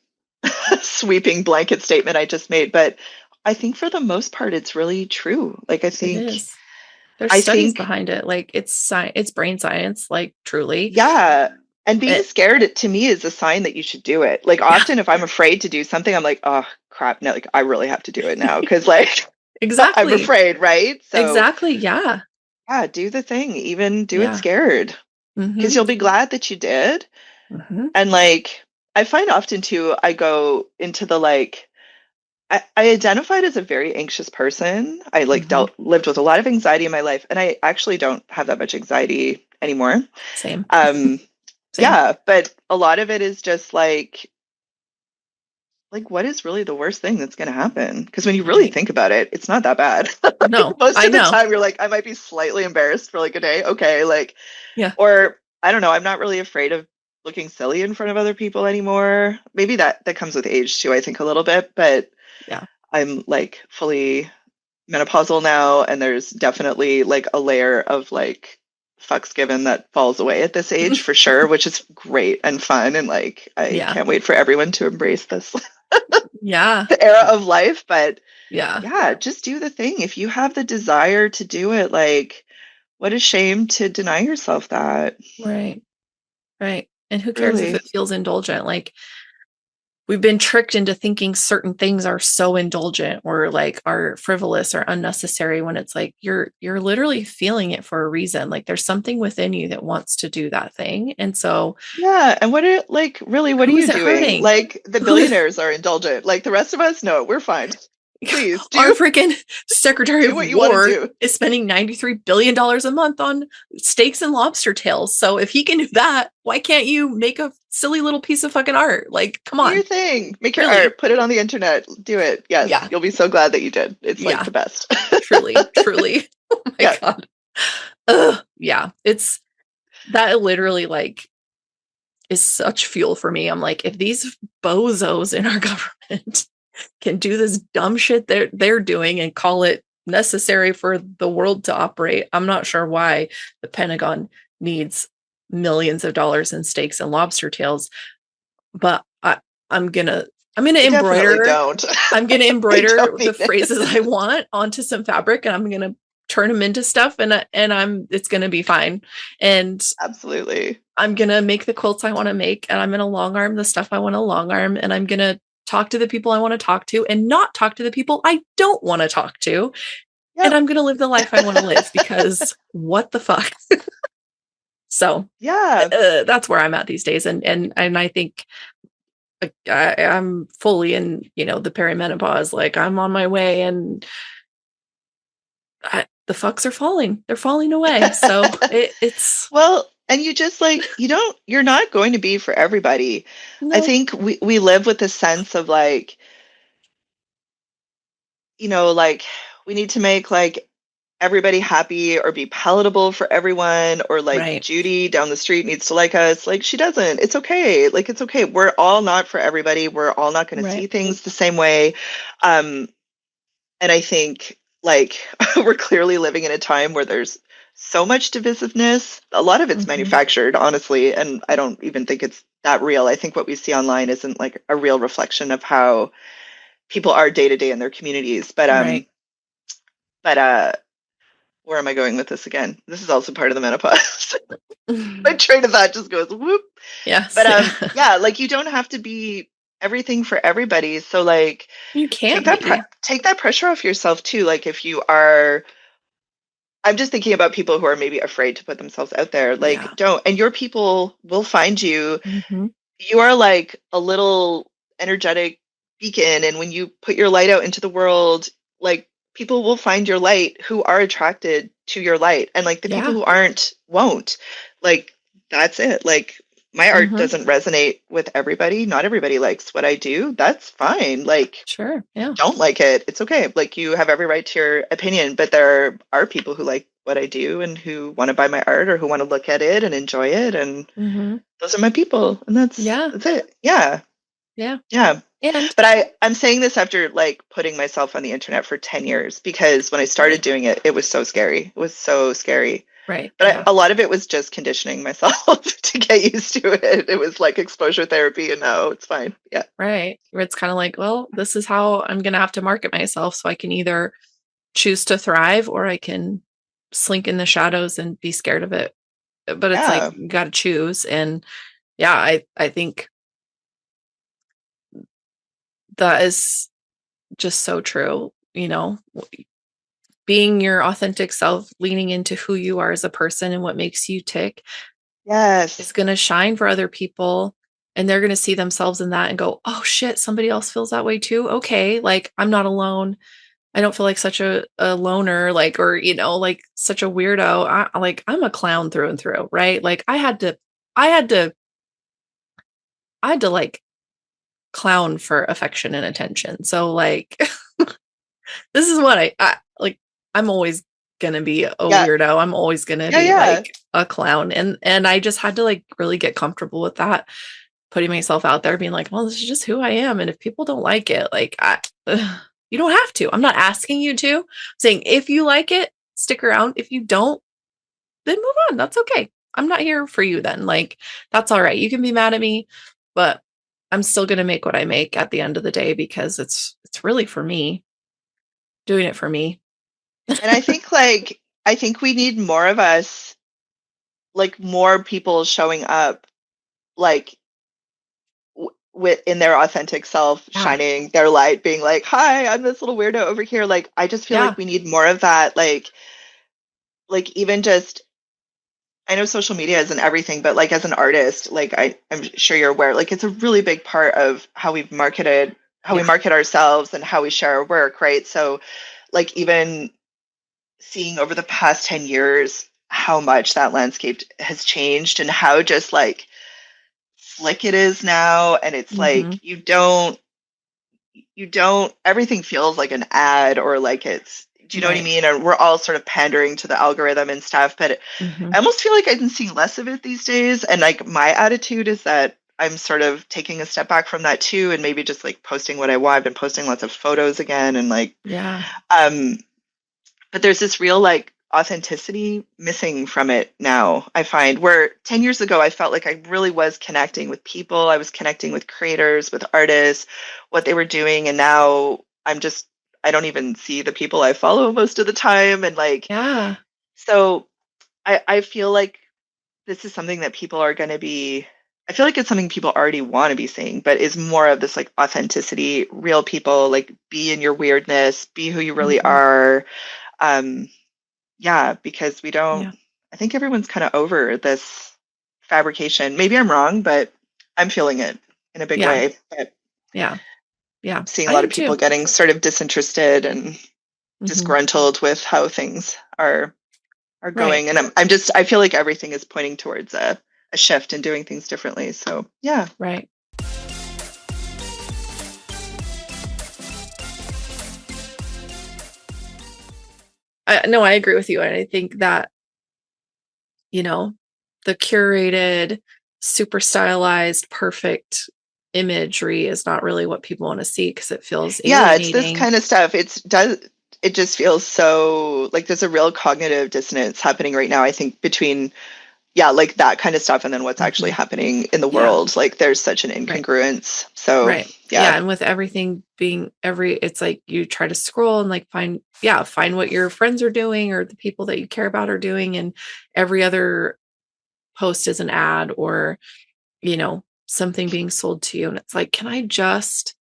sweeping blanket statement I just made, but I think for the most part, it's really true. Like It is. There's I studies think, behind it. Like it's brain science, like truly. yeah. And being It, scared to me is a sign that you should do it. Like yeah, often if I'm afraid to do something, I'm like, oh crap, no, like I really have to do it now. Cause like I'm exactly. afraid, right? So Exactly. Yeah. yeah, do the thing, even do it Yeah. scared. Because Mm-hmm. you'll be glad that you did. Mm-hmm. And like, I find often too, I go into the like, I identified as a very anxious person. I like Mm-hmm. lived with a lot of anxiety in my life, and I actually don't have that much anxiety anymore. Same. Um, Same. yeah, but a lot of it is just like what is really the worst thing that's going to happen? Because when you really Right. think about it, it's not that bad. Like, No, most I of the know. time, you're like, I might be slightly embarrassed for like a day. Okay, like Yeah. or I don't know, I'm not really afraid of looking silly in front of other people anymore. Maybe that comes with age too, I think a little bit, but Yeah. I'm like fully menopausal now and there's definitely like a layer of like fucks given that falls away at this age for sure, which is great and fun and like I Yeah. can't wait for everyone to embrace this Yeah. era of life, but Yeah. yeah, just do the thing. If you have the desire to do it, like what a shame to deny yourself that. Right. Right. And who cares if Really. it feels indulgent? Like we've been tricked into thinking certain things are so indulgent or like are frivolous or unnecessary when it's like you're literally feeling it for a reason. Like there's something within you that wants to do that thing. And so Yeah, and what are like really what are who is you it doing? hurting? Like the Who is billionaires are indulgent. Like the rest of us, no, we're fine. Please our do freaking Secretary do of what you want to War do. is spending $93 billion a month on steaks and lobster tails. So if he can do that, why can't you make a silly little piece of fucking art? Like, come Do your on. thing. Make your Really? art. Put it on the internet. Do it. Yes, Yeah. you'll be so glad that you did. It's like Yeah. the best. Truly. Truly. Oh my Yeah. God. Ugh. Yeah. It's that literally like is such fuel for me. I'm like, if these bozos in our government can do this dumb shit they're doing and call it necessary for the world to operate, I'm not sure why the Pentagon needs millions of dollars in steaks and lobster tails. But I'm gonna I'm gonna They definitely embroider don't. I'm gonna They embroider don't the need phrases it. I want onto some fabric and I'm gonna turn them into stuff and I'm it's gonna be fine. And Absolutely. I'm gonna make the quilts I want to make, and I'm gonna long arm the stuff I want to long arm, and I'm gonna talk to the people I want to talk to, and not talk to the people I don't want to talk to, and Yep. I'm gonna live the life I want to live because what the fuck? So Yeah. that's where I'm at these days, and I think I'm fully in the perimenopause. Like I'm on my way, and the fucks are falling. They're falling away. So it's Well, And you just like, you're not going to be for everybody. I No. think we live with this sense of like, like we need to make like everybody happy or be palatable for everyone, or like Right. Judy down the street needs to like us. Like she doesn't. It's okay. Like it's okay. We're all not for everybody. We're all not going to Right. see things the same way. Um, and I think like we're clearly living in a time where there's so much divisiveness. A lot of it's Hmm. manufactured, honestly, and I don't even think it's that real. I think what we see online isn't like a real reflection of how people are day to day in their communities. Right. But where am I going with this again? This is also part of the menopause. My train of thought just goes whoop. But Yes. Yeah. yeah, like you don't have to be everything for everybody. So like You can't be. take that pressure off yourself too. Like if you are, I'm just thinking about people who are maybe afraid to put themselves out there. Like Yeah. don't, and your people will find you. Hmm. You are like a little energetic beacon, and when you put your light out into the world, like people will find your light who are attracted to your light, and like the people Yeah. who aren't won't. Like that's it. Like my art Hmm. doesn't resonate with everybody. Not everybody likes what I do. That's fine. Like Sure. Yeah. don't like it, it's okay. Like you have every right to your opinion, but there are people who like what I do and who want to buy my art or who want to look at it and enjoy it, and Hmm. those are my people, and that's Yeah. that's it. Yeah. Yeah. Yeah. And But I'm saying this after like putting myself on the internet for 10 years, because when I started right. doing it, it was so scary. It was so scary. Right. But Yeah. a lot of it was just conditioning myself to get used to it. It was like exposure therapy, and now it's fine. Yeah. Right. Where it's kind of like, well, this is how I'm going to have to market myself. So I can either choose to thrive or I can slink in the shadows and be scared of it. But it's like, Yeah. you got to choose. And yeah, I think that is just so true. Being your authentic self, leaning into who you are as a person and what makes you tick is Yes. going to shine for other people. And they're going to see themselves in that and go, oh shit, somebody else feels that way too. Okay. Like I'm not alone. I don't feel like such a loner, like, or, like such a weirdo. I'm a clown through and through, right? Like I had to, I had to like clown for affection and attention. So like, this is what I like. I'm always gonna be a Yeah. weirdo. I'm always gonna Yeah. be Yeah. like a clown, and I just had to like really get comfortable with that, putting myself out there, being like, well, this is just who I am, and if people don't like it, like you don't have to. I'm not asking you to. I'm saying if you like it, stick around. If you don't, then move on. That's okay. I'm not here for you then. Like that's all right. You can be mad at me, but I'm still gonna make what I make at the end of the day because it's really for me, doing it for me. And I think we need more of us, like more people showing up, like with in their authentic self, Yeah. shining their light, being like, "Hi, I'm this little weirdo over here." Like I just feel Yeah. like we need more of that. Like even just, I know social media isn't everything, but like as an artist, like I'm sure you're aware, like it's a really big part of how we Yeah. market ourselves and how we share our work, right? So like even seeing over the past 10 years how much that landscape has changed, and how just like slick it is now, and it's Mhm. like you don't everything feels like an ad, or like it's, do you know what I Right. mean? And we're all sort of pandering to the algorithm and stuff, but Mhm. I almost feel like I'm seeing less of it these days. And like my attitude is that I'm sort of taking a step back from that too, and maybe just like posting what I want. I've been posting lots of photos again, and like Yeah. um but there's this real like authenticity missing from it now, I find, where 10 years ago I felt like I really was connecting with people, I was connecting with creators, with artists, what they were doing, and now I don't even see the people I follow most of the time, and like Yeah. so I feel like this is something that people are going to be, I feel like it's something people already want to be seeing, but is more of this like authenticity, real people, like be in your weirdness, be who you really Mhm. are. um yeah, because we don't, Yeah. I think everyone's kind of over this fabrication. Maybe I'm wrong, but I'm feeling it in a big Yeah. way. But Yeah. Yeah. seeing a I lot am of people too. getting sort of disinterested and Mhm. disgruntled with how things are Right. going. And I feel like everything is pointing towards a shift and doing things differently. So yeah. Right. No, I agree with you. And I think that, you know, the curated, super stylized, perfect imagery is not really what people want to see because it feels Yeah, it's this alienating. kind of stuff. It just feels so like there's a real cognitive dissonance happening right now, I think, between yeah, like that kind of stuff and then what's actually Hmm. happening in the Yeah. world. Like there's such an Right. incongruence. So Right. yeah. Yeah. And with everything being it's like you try to scroll and like find what your friends are doing or the people that you care about are doing. And every other post is an ad or, something being sold to you. And it's like, can I just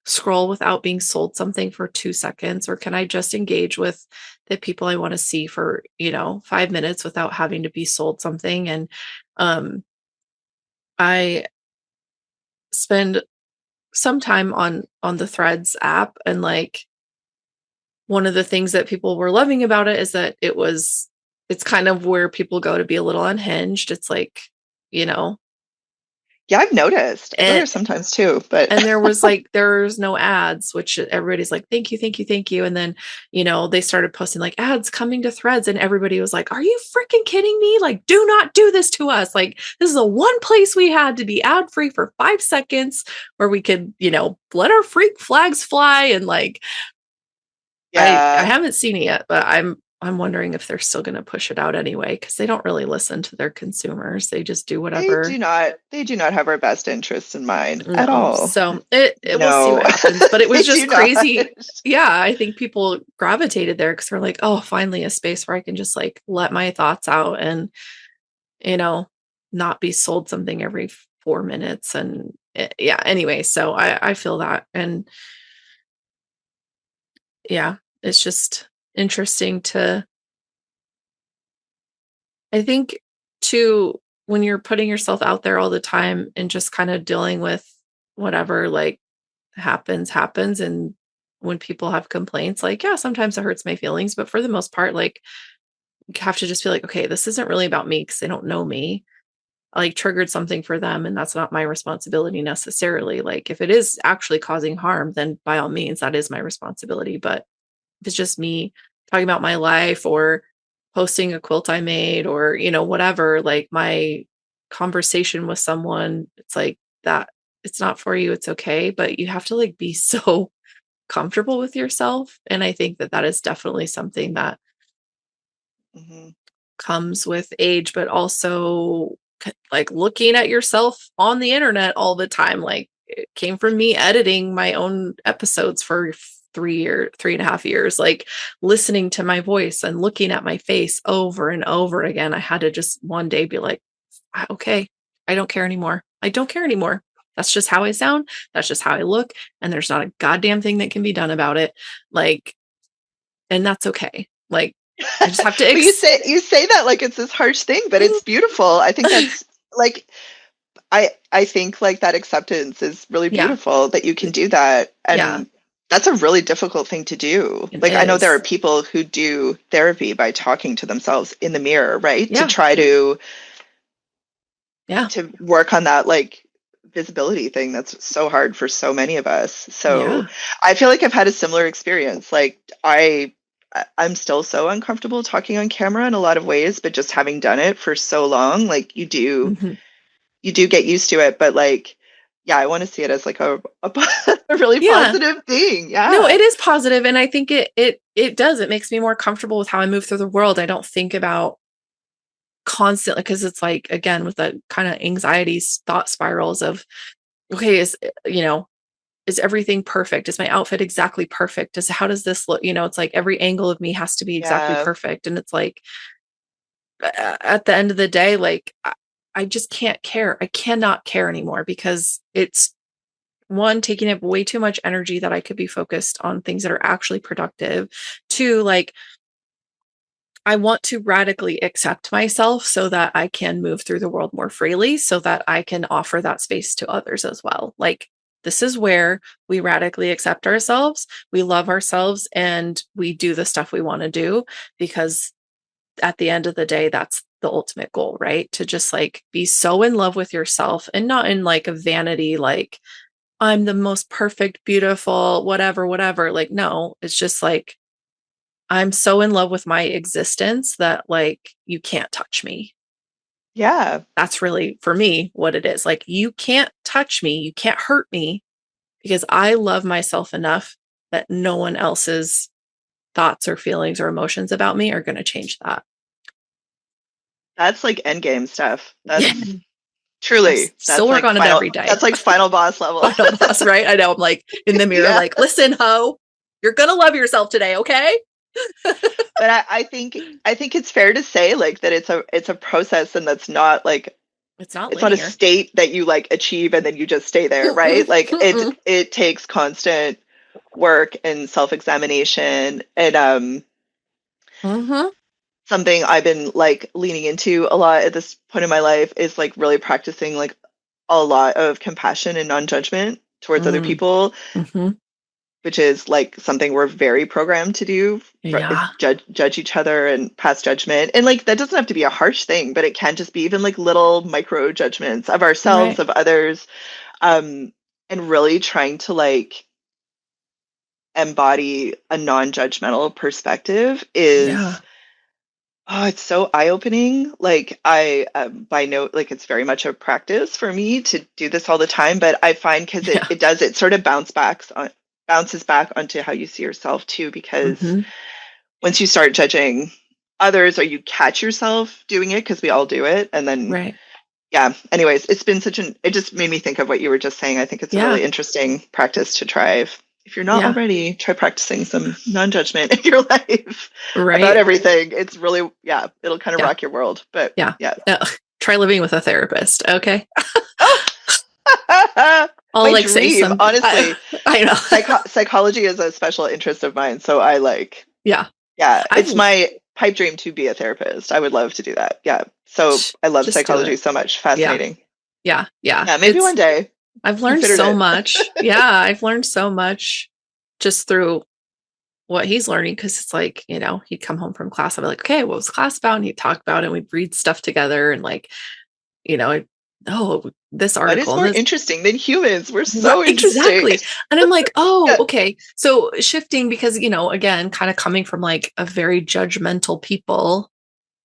scroll without being sold something for 2 seconds? Or can I just engage with the people I want to see for, 5 minutes without having to be sold something? And um, I spend some time on the Threads app, and like one of the things that people were loving about it is that it's kind of where people go to be a little unhinged. It's like, you know, Yeah, I've noticed. I go and there sometimes too, but and there's no ads, which everybody's like, thank you, thank you, thank you. And then, they started posting like ads coming to Threads, and everybody was like, are you freaking kidding me? Like, do not do this to us. Like, this is the one place we had to be ad free for 5 seconds where we could, let our freak flags fly. And like, I yeah, haven't seen it yet, but I'm wondering if they're still going to push it out anyway, because they don't really listen to their consumers. They just do whatever. they do not have our best interests in mind at No. all. So it we'll see No, what happens. But it was they do just not. crazy. Yeah, I think people gravitated there because they're like, oh, finally a space where I can just like let my thoughts out and, you know, not be sold something every 4 minutes. And yeah, anyway, so I feel that. And yeah, it's just interesting to, I think, to when you're putting yourself out there all the time and just kind of dealing with whatever like happens. And when people have complaints, like, yeah, sometimes it hurts my feelings, but for the most part, like, you have to just be like, okay, this isn't really about me because they don't know me. I like triggered something for them, and that's not my responsibility necessarily. Like, if it is actually causing harm, then by all means, that is my responsibility. But if it's just me talking about my life or posting a quilt I made or, whatever, like my conversation with someone, it's like that, it's not for you. It's okay. But you have to like be so comfortable with yourself. And I think that that is definitely something that Mhm. comes with age, but also like looking at yourself on the internet all the time. Like it came from me editing my own episodes for 3.5 years, like listening to my voice and looking at my face over and over again. I had to just one day be like, okay, I don't care anymore. I don't care anymore. That's just how I sound. That's just how I look. And there's not a goddamn thing that can be done about it. Like, and that's okay. Like, I just have to But you say that like it's this harsh thing, but it's beautiful. I think that's like I think like that acceptance is really yeah. beautiful that you can do that. Yeah, And that's a really difficult thing to do. it Like I know there are is. people who do therapy by talking to themselves in the mirror, right? To Yeah. try Yeah. to work on that like visibility thing that's so hard for so many of us. So Yeah. I feel like I've had a similar experience. Like I'm still so uncomfortable talking on camera in a lot of ways, but just having done it for so long, like Hmm. you do get used to it, but like yeah, I want to see it as like a really Yeah. positive thing. No, Yeah. it is positive, and I think it does. It makes me more comfortable with how I move through the world. I don't think about constantly because it's like again with the kind of anxiety thought spirals of okay, is everything perfect? Is my outfit exactly perfect? How does this look? It's like every angle of me has to be exactly Yeah. perfect, and it's like at the end of the day, like I just can't care. I cannot care anymore because it's one, taking up way too much energy that I could be focused on things that are actually productive. Two, like I want to radically accept myself so that I can move through the world more freely, so that I can offer that space to others as well. Like, this is where we radically accept ourselves, we love ourselves, and we do the stuff we want to do because at the end of the day, that's the ultimate goal, right? To just like be so in love with yourself, and not in like a vanity, like I'm the most perfect, beautiful, whatever, whatever. Like, no, it's just like I'm so in love with my existence that like you can't touch me. Yeah. That's really for me what it is. Like, you can't touch me, you can't hurt me because I love myself enough that no one else's thoughts or feelings or emotions about me are going to change that. That's like end game stuff. Yeah. That's I truly, still work on it every day. that's like final boss level. Final boss, right? I know. I'm like in the mirror, Yeah. like, listen, ho, you're going to love yourself today. Okay. But I think it's fair to say like that it's a process, and that's not like It's not it's not a linear. state that you like achieve and then you just stay there, right? Like it takes constant work and self-examination, and Mm-hmm. something I've been like leaning into a lot at this point in my life is like really practicing like a lot of compassion and non-judgment towards other people, Mm-hmm. which is like something we're very programmed to do, is Yeah. judge each other and pass judgment. And like that doesn't have to be a harsh thing, but it can just be even like little micro judgments of ourselves, Right. of others, and really trying to like embody a non-judgmental perspective Yeah. is, oh, it's so eye-opening. Like I, by no, like it's very much a practice for me to do this all the time, but I find because Yeah. it sort of bounces back onto how you see yourself too, because Mm-hmm. once you start judging others or you catch yourself doing it, because we all do it, and then Right. yeah. Anyways, it's been it just made me think of what you were just saying. I think it's a Yeah. really interesting practice to try. If you're not Yeah. already, try practicing some non-judgment in your life about Right. everything. It's really, yeah, it'll kind of Yeah. rock your world. But Yeah. yeah. Try living with a therapist. Okay. Oh, I'll my like say dream, some, honestly. I know. Psychology is a special interest of mine. So I like, Yeah. yeah, I've it's my pipe dream to be a therapist. I would love to do that. Yeah. So I love just do psychology it. so much. Yeah. Fascinating. Yeah. Yeah. Yeah. Maybe one day. I've learned Considered so it. much. Yeah. I've learned so much just through what he's learning. Cause it's like, he'd come home from class. I'd be like, okay, what was class about? And he'd talk about it and we'd read stuff together and like, you know, oh, this What is article and more this. interesting than humans? We're Right, so interesting. exactly. And I'm like, oh, Yeah. okay. So shifting because, again, kind of coming from like a very judgmental people,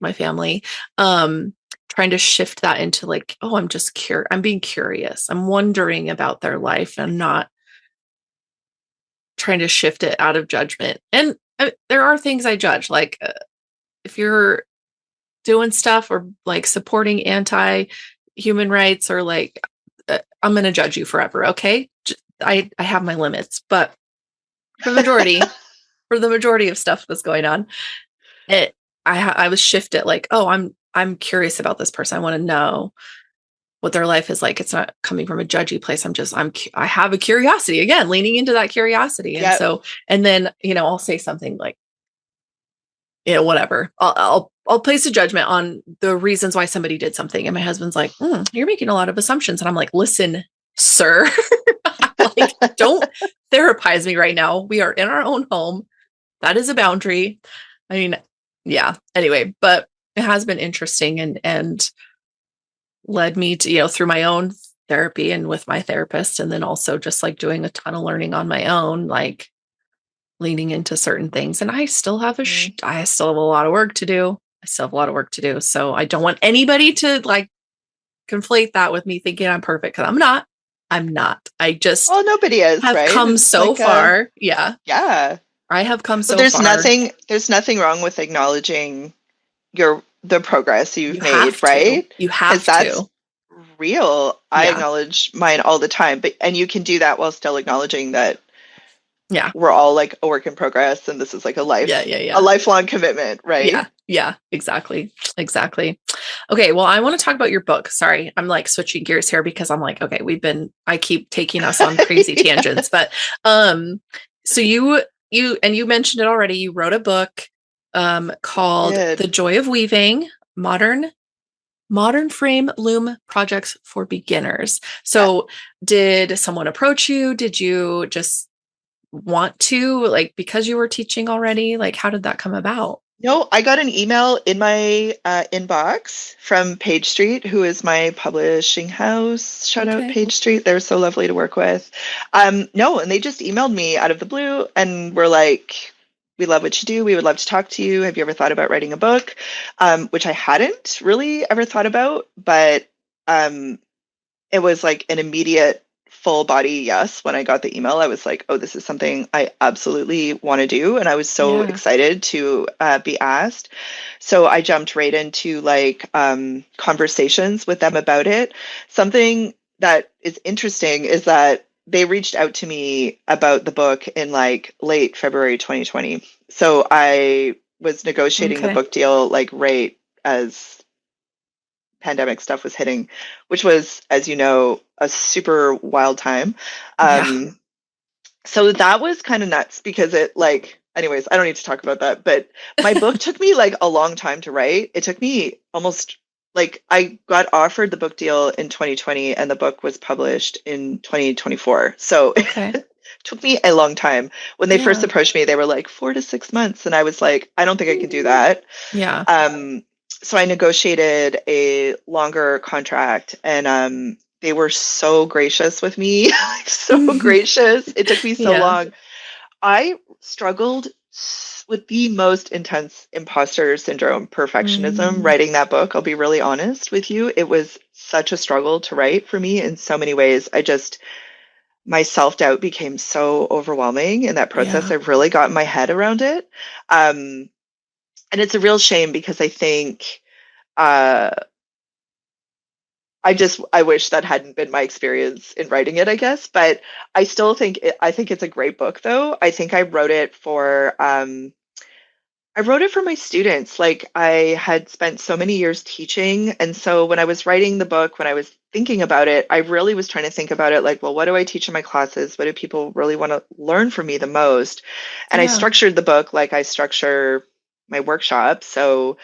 my family, trying to shift that into like, oh, I'm just curious. I'm being curious. I'm wondering about their life and not trying to shift it out of judgment. And there are things I judge, like if you're doing stuff or like supporting anti human rights or like, I'm going to judge you forever. Okay. I have my limits, but for the majority, for the majority of stuff that's going on, it, I was shifted like, oh, I'm curious about this person. I want to know what their life is like. It's not coming from a judgy place. I have a curiosity again, leaning into that curiosity. And Yeah. so, and then, I'll say something like, whatever. I'll place a judgment on the reasons why somebody did something. And my husband's like, you're making a lot of assumptions. And I'm like, listen, sir, like, don't therapize me right now. We are in our own home. That is a boundary. I mean, yeah. Anyway, but it has been interesting and led me to, through my own therapy and with my therapist. And then also just like doing a ton of learning on my own, like leaning into certain things. And I still have Mhm. I still have a lot of work to do. I still have a lot of work to do. So I don't want anybody to like conflate that with me thinking I'm perfect because I'm not. I'm not. I just Well, nobody is, have right? come It's so like far. Yeah. yeah. I have come But so far. there's nothing wrong with acknowledging the progress You you've made, have to. right? You Because have that's to. real. I Yeah. acknowledge mine all the time, and you can do that while still acknowledging that Yeah. we're all like a work in progress, and this is like Yeah. a Yeah. lifelong commitment, right? Yeah. Yeah. Exactly. Exactly. Okay. Well, I want to talk about your book. Sorry. I'm like switching gears here because I'm like, okay, I keep taking us on crazy Yeah, tangents, but, so you mentioned it already. You wrote a book, called did. The Joy of Weaving, modern frame loom projects for beginners. Yeah. So did someone approach you? Did you just want to like, because you were teaching already? Like, how did that come about? No, I got an email in my inbox from Page Street, who is my publishing house. Shout out Okay. Page Street. They're so lovely to work with. No, and they just emailed me out of the blue and were like, we love what you do. We would love to talk to you. Have you ever thought about writing a book? Which I hadn't really ever thought about, but um, it was like an immediate full body yes when I got the email. I was like, oh, this is something I absolutely want to do. And I was so Yeah. excited to be asked. So I jumped right into like conversations with them about it. Something that is interesting is that they reached out to me about the book in like late February 2020. So I was negotiating the Okay. book deal like right as pandemic stuff was hitting, which was, as you know, a super wild time. Yeah. Um, so that was kind of nuts because it like, anyways, I don't need to talk about that, but my book took me like a long time to write. It took me almost like I got offered the book deal in 2020 and the book was published in 2024. So Okay. it took me a long time. When they first Yeah. approached me, they were like 4 to 6 months. And I was like, I don't think I can do that. Yeah. Um, so I negotiated a longer contract and they were so gracious with me, like, so gracious. It took me so Yeah. long. I struggled with the most intense imposter syndrome perfectionism Mm, writing that book. I'll be really honest with you. It was such a struggle to write for me in so many ways. My self doubt became so overwhelming in that process. yeah. I really got my head around it. Um, and it's a real shame because I think uh, I wish that hadn't been my experience in writing it, I guess. But I think it's a great book though. I think I wrote it for my students. Like I had spent so many years teaching. And so when I was writing the book, when I was thinking about it, I really was trying to think about it like, well, what do I teach in my classes? What do people really want to learn from me the most? And I Yeah. structured the book like I structure my workshop. So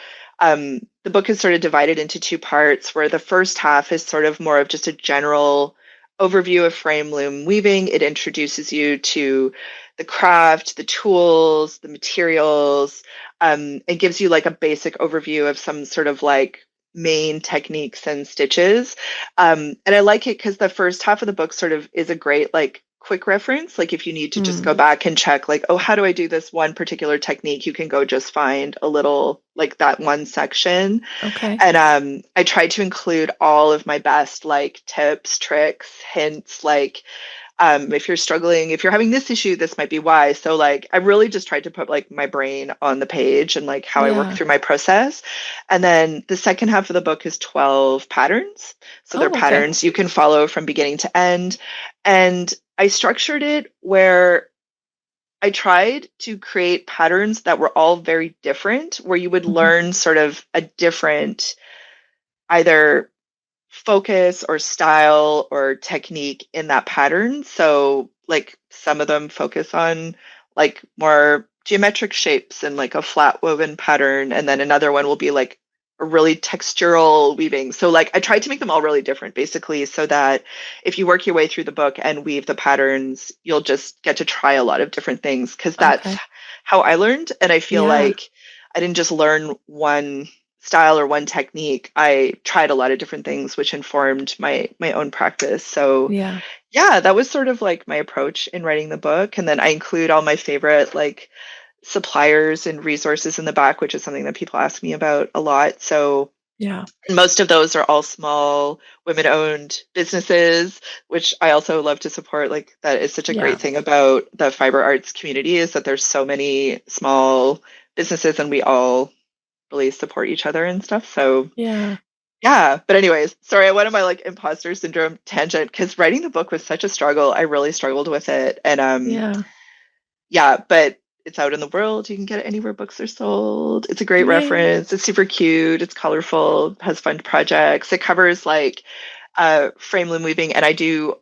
the book is sort of divided into two parts, where the first half is sort of more of just a general overview of frame loom weaving. It introduces you to the craft, the tools, the materials. It gives you like a basic overview of some sort of like main techniques and stitches. And I like it because the first half of the book sort of is a great like quick reference. Like if you need to just Mm, go back and check like, oh, how do I do this one particular technique? You can go just find a little like that one section. okay. And I tried to include all of my best like tips, tricks, hints, like if you're struggling, if you're having this issue, this might be why. So like I really just tried to put like my brain on the page and like how I work Yeah. through my process. And then the second half of the book is 12 patterns. So they're Oh, okay. patterns you can follow from beginning to end. And I structured it where I tried to create patterns that were all very different, where you would Mhm. learn sort of a different either focus or style or technique in that pattern. So, like, some of them focus on like more geometric shapes and like a flat woven pattern. And then another one will be like a really textural weaving. So, like, I tried to make them all really different basically so that if you work your way through the book and weave the patterns, you'll just get to try a lot of different things because that's Okay. how I learned. And I feel Yeah. like I didn't just learn one style or one technique. I tried a lot of different things which informed my own practice. So Yeah. yeah, that was sort of like my approach in writing the book. And then I include all my favorite like suppliers and resources in the back, which is something that people ask me about a lot. So Yeah. most of those are all small women owned businesses, which I also love to support. Like that is such a great Yeah. thing about the fiber arts community is that there's so many small businesses and we all really support each other and stuff. So Yeah. yeah, but anyways, sorry, I went on my like imposter syndrome tangent because writing the book was such a struggle. I really struggled with it. And Yeah. yeah, but it's out in the world. You can get it anywhere books are sold. It's a great Yay. reference. It's super cute. It's colorful, has fun projects. It covers like frame loom weaving and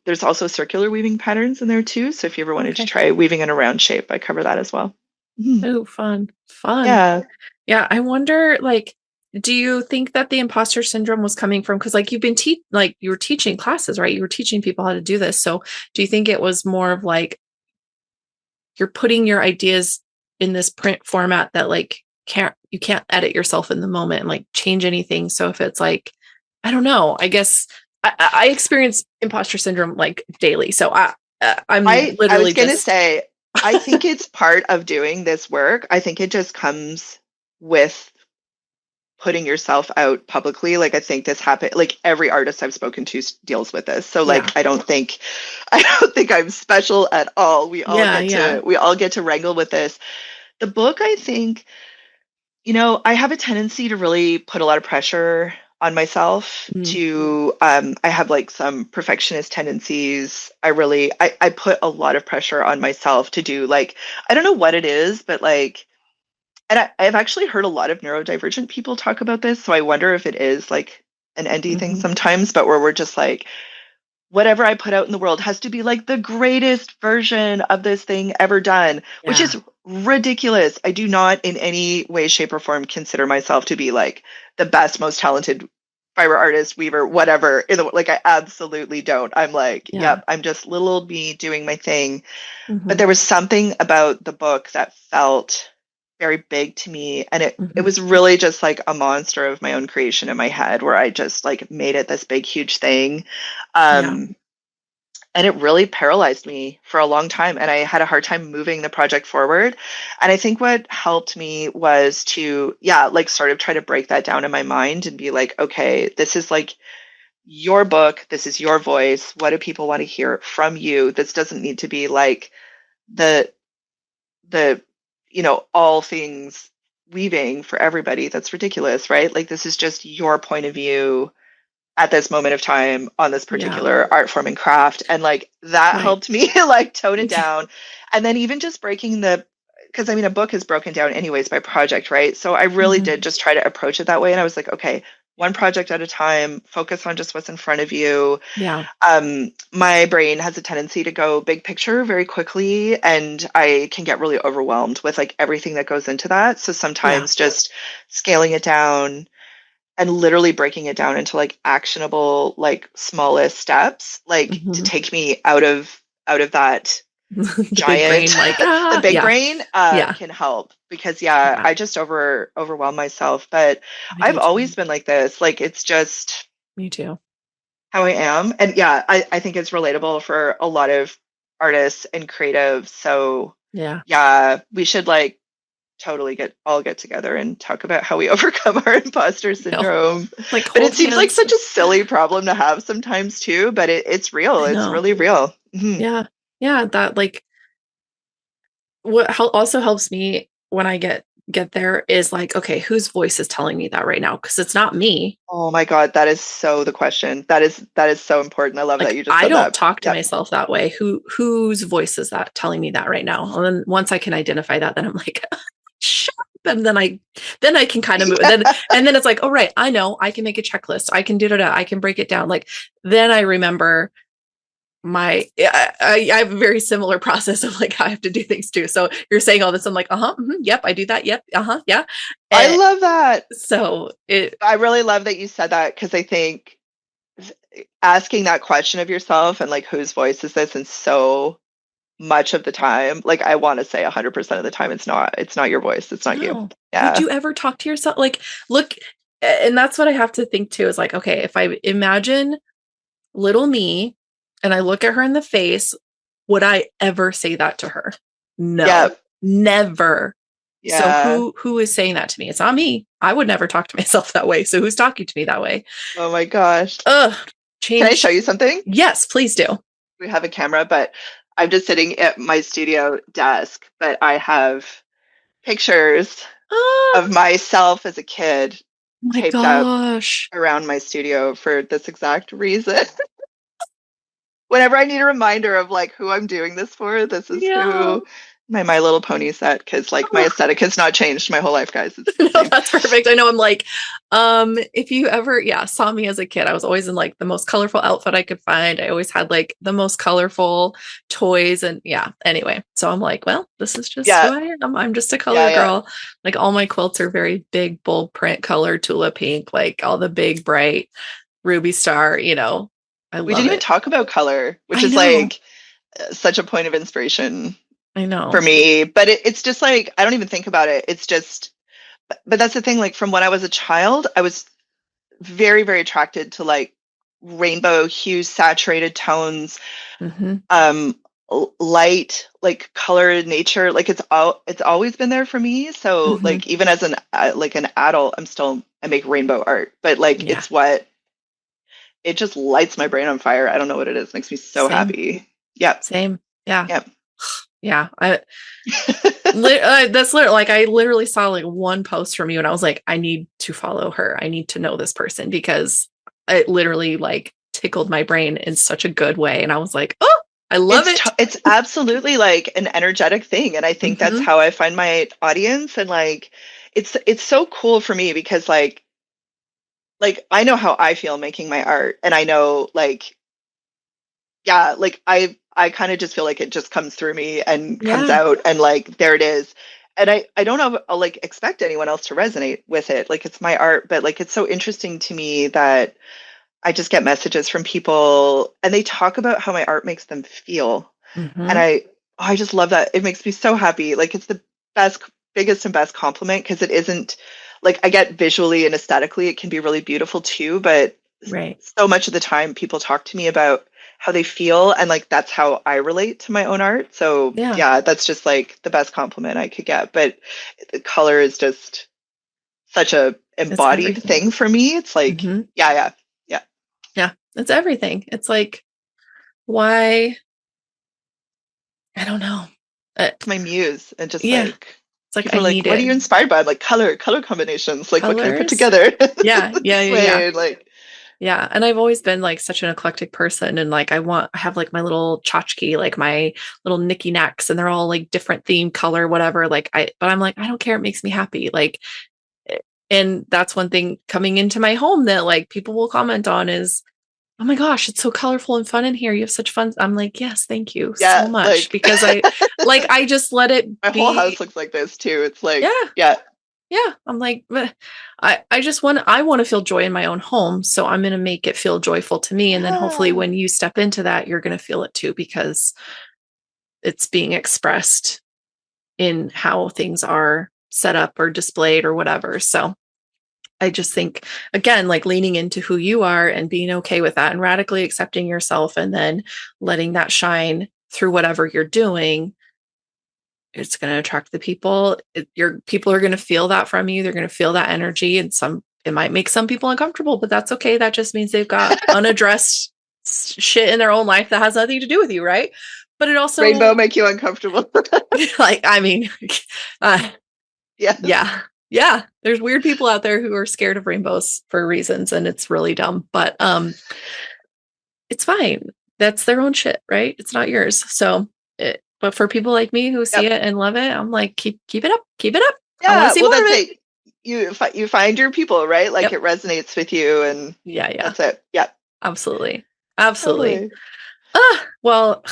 there's also circular weaving patterns in there too. So if you ever wanted to Okay. try weaving in a round shape, I cover that as well. Mhm. Oh, fun. Fun. Yeah. Yeah. I wonder, like, do you think that the imposter syndrome was coming from, because like like you were teaching classes, right? You were teaching people how to do this. So do you think it was more of like you're putting your ideas in this print format that like can't edit yourself in the moment and like change anything. So if it's like, I don't know, I guess I experience imposter syndrome like daily. So I'm I literally was gonna just say, I think it's part of doing this work. I think it just comes with putting yourself out publicly. Like I think this happened, like every artist I've spoken to deals with this. So yeah, like I don't think I'm special at all. yeah, yeah. We all get to wrangle with this. The book, I think, I have a tendency to really put a lot of pressure on myself Mm, to I have like some perfectionist tendencies. I put a lot of pressure on myself to do like I don't know what it is, but like and I've actually heard a lot of neurodivergent people talk about this, so I wonder if it is like an ND thing hmm. sometimes, but where we're just like, whatever I put out in the world has to be like the greatest version of this thing ever done, which Yeah, is ridiculous. I do not in any way, shape, or form consider myself to be like the best, most talented fiber artist, weaver, whatever. Like I absolutely don't. I'm like, yeah. yep, I'm just little old me doing my thing. But Hmm. there was something about the book that felt very big to me. And it Hmm. was really just like a monster of my own creation in my head where I just like made it this big, huge thing. Yeah. Um, and it really paralyzed me for a long time. And I had a hard time moving the project forward. And I think what helped me was to, yeah, like sort of try to break that down in my mind and be like, okay, this is like your book. This is your voice. What do people want to hear from you? This doesn't need to be like the the all things weaving for everybody. That's ridiculous, right? Like this is just your point of view at this moment of time on this Yeah. particular art form and craft, and like that Right. helped me like tone it down. And then even just breaking the because I mean a book is broken down anyways by project, right? So I really Hmm. did just try to approach it that way, and I was like, okay, one project at a time, focus on just what's in front of you. Yeah. My brain has a tendency to go big picture very quickly, and I can get really overwhelmed with like everything that goes into that. So Yeah. sometimes just scaling it down and literally breaking it down into like actionable, like smallest steps, like to Hmm. take me out of that The big giant, brain, like, the big yeah, brain yeah, can help because yeah, yeah. I just overwhelm myself. But I I've do too. always been like this. Like it's just Me too. how I am. And yeah, I think it's relatable for a lot of artists and creatives. So Yeah. yeah, we should like totally get together and talk about how we overcome our imposter I know. syndrome. Like But it hold seems like hands. such a silly problem to have sometimes too, but it's real. I It's know. really real. Hmm. Yeah. Yeah. That like also helps me when I get there is like, okay, whose voice is telling me that right now? Because it's not me. Oh my God, that is so the question. That is so important. I love that Like you just I said don't that. talk to Yep. myself that way. Whose voice is that telling me that right now? And then once I can identify that, then I'm like, shut up. And then I can kind of move. Then and then it's like, oh right, I know I can make a checklist. I can do that. I can break it down. Like then I remember I have a very similar process of like how I have to do things too. So you're saying all this, I'm like, uh-huh, yep, I do that. Yep, uh-huh, yeah. I And love that. so it I really love that you said that because I think asking that question of yourself and like whose voice is this and so much of the time, like I want to say 100% of the time it's not your voice, it's not you. no. Would Yeah. you ever talk to yourself? Like, look, and that's what I have to think too, is like, okay, if I imagine little me and I look at her in the face, would I ever say that to her? Yeah. No, never. So Yeah. who is saying that to me? It's not me. I would never talk to myself that way. So who's talking to me that way? Oh my gosh. Ugh, Can I show change. you something? Yes, please do. We have a camera, but I'm just sitting at my studio desk, but I have pictures Ah, of myself as a kid my taped up gosh. around my studio for this exact reason. Whenever I need a reminder of like who I'm doing this for, this is Yeah. who My Little Pony set, because like my Oh, aesthetic has not changed my whole life, guys. It's the no, same. that's perfect. I know I'm like, if you ever, yeah, saw me as a kid, I was always in like the most colorful outfit I could find. I always had like the most colorful toys and yeah, anyway. So I'm like, well, this is just who Yeah, I am. I'm just a yeah, color yeah. girl. Like all my quilts are very big, bold print color, tulip pink, like all the big, bright ruby star, I We love didn't even it. talk about color, which I is know. like such a point of inspiration I for know. me. But it's just like I don't even think about it. It's just but that's the thing, like from when I was a child, I was very, very attracted to like rainbow hues, saturated tones, Hmm. um light, like color in nature. Like it's always been there for me. So Hmm. like even as an adult, I make rainbow art, but like Yeah. it just lights my brain on fire. I don't know what it is. Makes me so Same. happy. Yep. Same. Yeah. Yep. Yeah. That's literally like I literally saw like one post from you and I was like, I need to follow her. I need to know this person because it literally like tickled my brain in such a good way. And I was like, oh, I love it. It's absolutely like an energetic thing, and I think that's Hmm. how I find my audience. And like it's so cool for me because like I know how I feel making my art, and I know like yeah, like I kind of just feel like it just comes through me and comes Yeah. out, and like there it is. And I don't know, I'll like expect anyone else to resonate with it. Like it's my art, but like it's so interesting to me that I just get messages from people and they talk about how my art makes them feel. And Hmm. I just love that. It makes me so happy. Like it's the best, biggest and best compliment because it isn't like I get visually and aesthetically, it can be really beautiful too, but Right. so much of the time people talk to me about how they feel and like that's how I relate to my own art. So Yeah. yeah, that's just like the best compliment I could get. But the color is just such a It's embodied everything. thing for me. It's like, Hmm. yeah, yeah, yeah. Yeah. It's everything. It's like, why? I don't know. Uh, It's my muse and just yeah. like It's like, people I are like, need what are it. you inspired by? I'm like color combinations. Like what can I put Colors. together Yeah. Yeah. this Yeah. Yeah. way? Like, Yeah, and I've always been like such an eclectic person and like I have like my little tchotchke, like my little knicky knacks and they're all like different theme, color, whatever. But I'm like, I don't care. It makes me happy. Eh, and that's one thing coming into my home that like people will comment on is, oh my gosh, it's so colorful and fun in here. You have such fun. I'm like, yes, thank you so yeah, much like because I just let it my whole be. house looks like this too. It's like, Yeah. yeah, Yeah, I'm like, "Bleh." I want to feel joy in my own home, so I'm going to make it feel joyful to me, and then hopefully yeah, when you step into that, you're going to feel it too because it's being expressed in how things are set up or displayed or whatever. So I just think again, like leaning into who you are and being okay with that and radically accepting yourself, and then letting that shine through whatever you're doing. It's going to attract the people. Your people are going to feel that from you. They're going to feel that energy, and it might make some people uncomfortable, but that's okay. That just means they've got unaddressed shit in their own life that has nothing to do with you, right? But it rainbow also, make you uncomfortable. like, I mean, uh, Yes. yeah, yeah. There's weird people out there who are scared of rainbows for reasons, and it's really dumb. But it's fine. That's their own shit, right? It's not yours. But for people like me who see Yep. it and love it, I'm like, keep it up, keep it up. I want to Yeah. see Well, more of that's it. it. You find your people, right? Like Yep. it resonates with you, and Yeah. Yeah. that's it. Yeah. Absolutely. Absolutely. Totally. Well,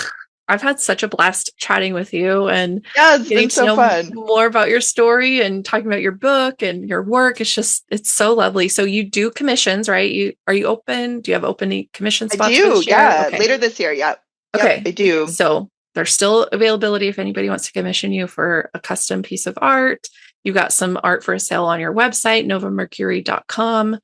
I've had such a blast chatting with you and Yeah, it's getting been to so know fun. more about your story and talking about your book and your work. It's so lovely. So you do commissions, right? Are you open? Do you have open commission I spots for do. this year? Yeah. Okay. Later this year. Yeah. Yep. Okay. I do. So there's still availability if anybody wants to commission you for a custom piece of art. You got some art for sale on your website, novamercury.com. I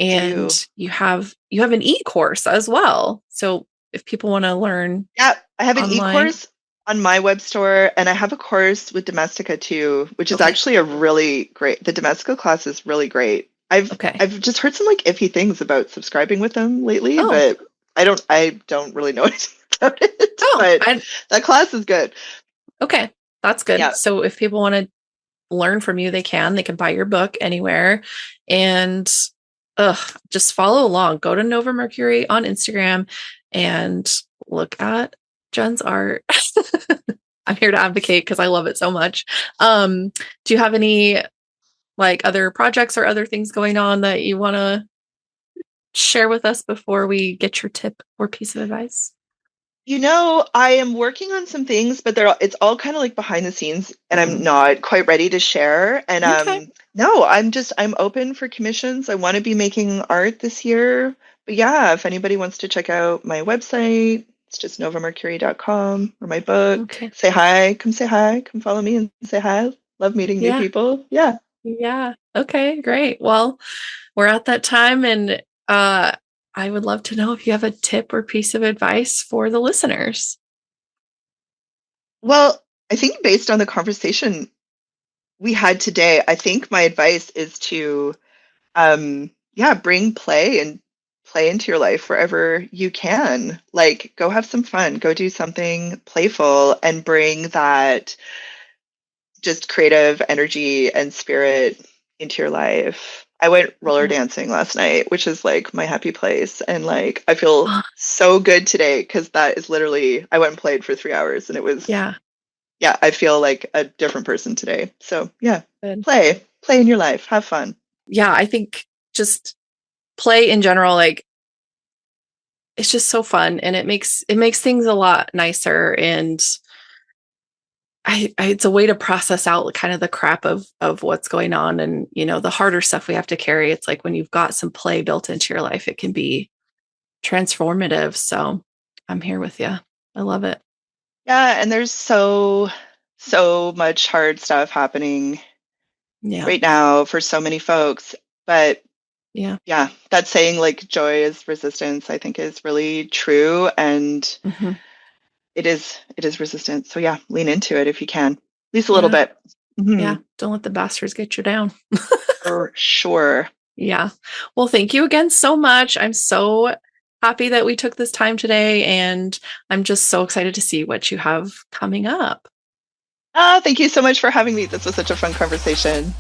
And do. you have an e-course as well. So if people want to learn Yeah, I have an online. e-course on my web store, and I have a course with Domestika too, which is Okay. actually a really great. The Domestika class is really great. Okay. I've just heard some like iffy things about subscribing with them lately, Oh, but I don't really know anything about it. oh, But I that class is good. okay. That's good. Yeah, So if people want to learn from you, they can buy your book anywhere. And just follow along. Go to Nova Mercury on Instagram and look at Jen's art. I'm here to advocate because I love it so much. Do you have any like other projects or other things going on that you want to share with us before we get your tip or piece of advice? I am working on some things, but it's all kind of like behind the scenes, and I'm not quite ready to share. And Okay. no, I'm open for commissions. I want to be making art this year. But yeah, if anybody wants to check out my website, it's just novamercury.com, or my book. Okay. Say hi, come follow me and say hi. Love meeting new Yeah. people. Yeah. Yeah. Okay, great. Well, we're at that time and I would love to know if you have a tip or piece of advice for the listeners. Well, I think based on the conversation we had today, I think my advice is to yeah, bring play and play into your life wherever you can. Like go have some fun, go do something playful and bring that just creative energy and spirit into your life. I went roller Yeah. dancing last night, which is like my happy place. And like, I feel Ah, so good today because that is literally, I went and played for 3 hours and it was, yeah. yeah, I feel like a different person today. So yeah, Good. play in your life, have fun. Yeah, I think just play in general, like it's just so fun and it makes things a lot nicer and it's a way to process out kind of the crap of what's going on and the harder stuff we have to carry. It's like when you've got some play built into your life, it can be transformative. So I'm here with you. I love it. Yeah, and there's so much hard stuff happening Yeah. right now for so many folks. But Yeah. yeah, that saying like joy is resistance, I think is really true. And Hmm. it is resistance. So yeah, lean into it if you can. At least a little Yeah. bit. Yeah. Hmm. Don't let the bastards get you down. For sure. Yeah. Well, thank you again so much. I'm so happy that we took this time today and I'm just so excited to see what you have coming up. Thank you so much for having me. This was such a fun conversation.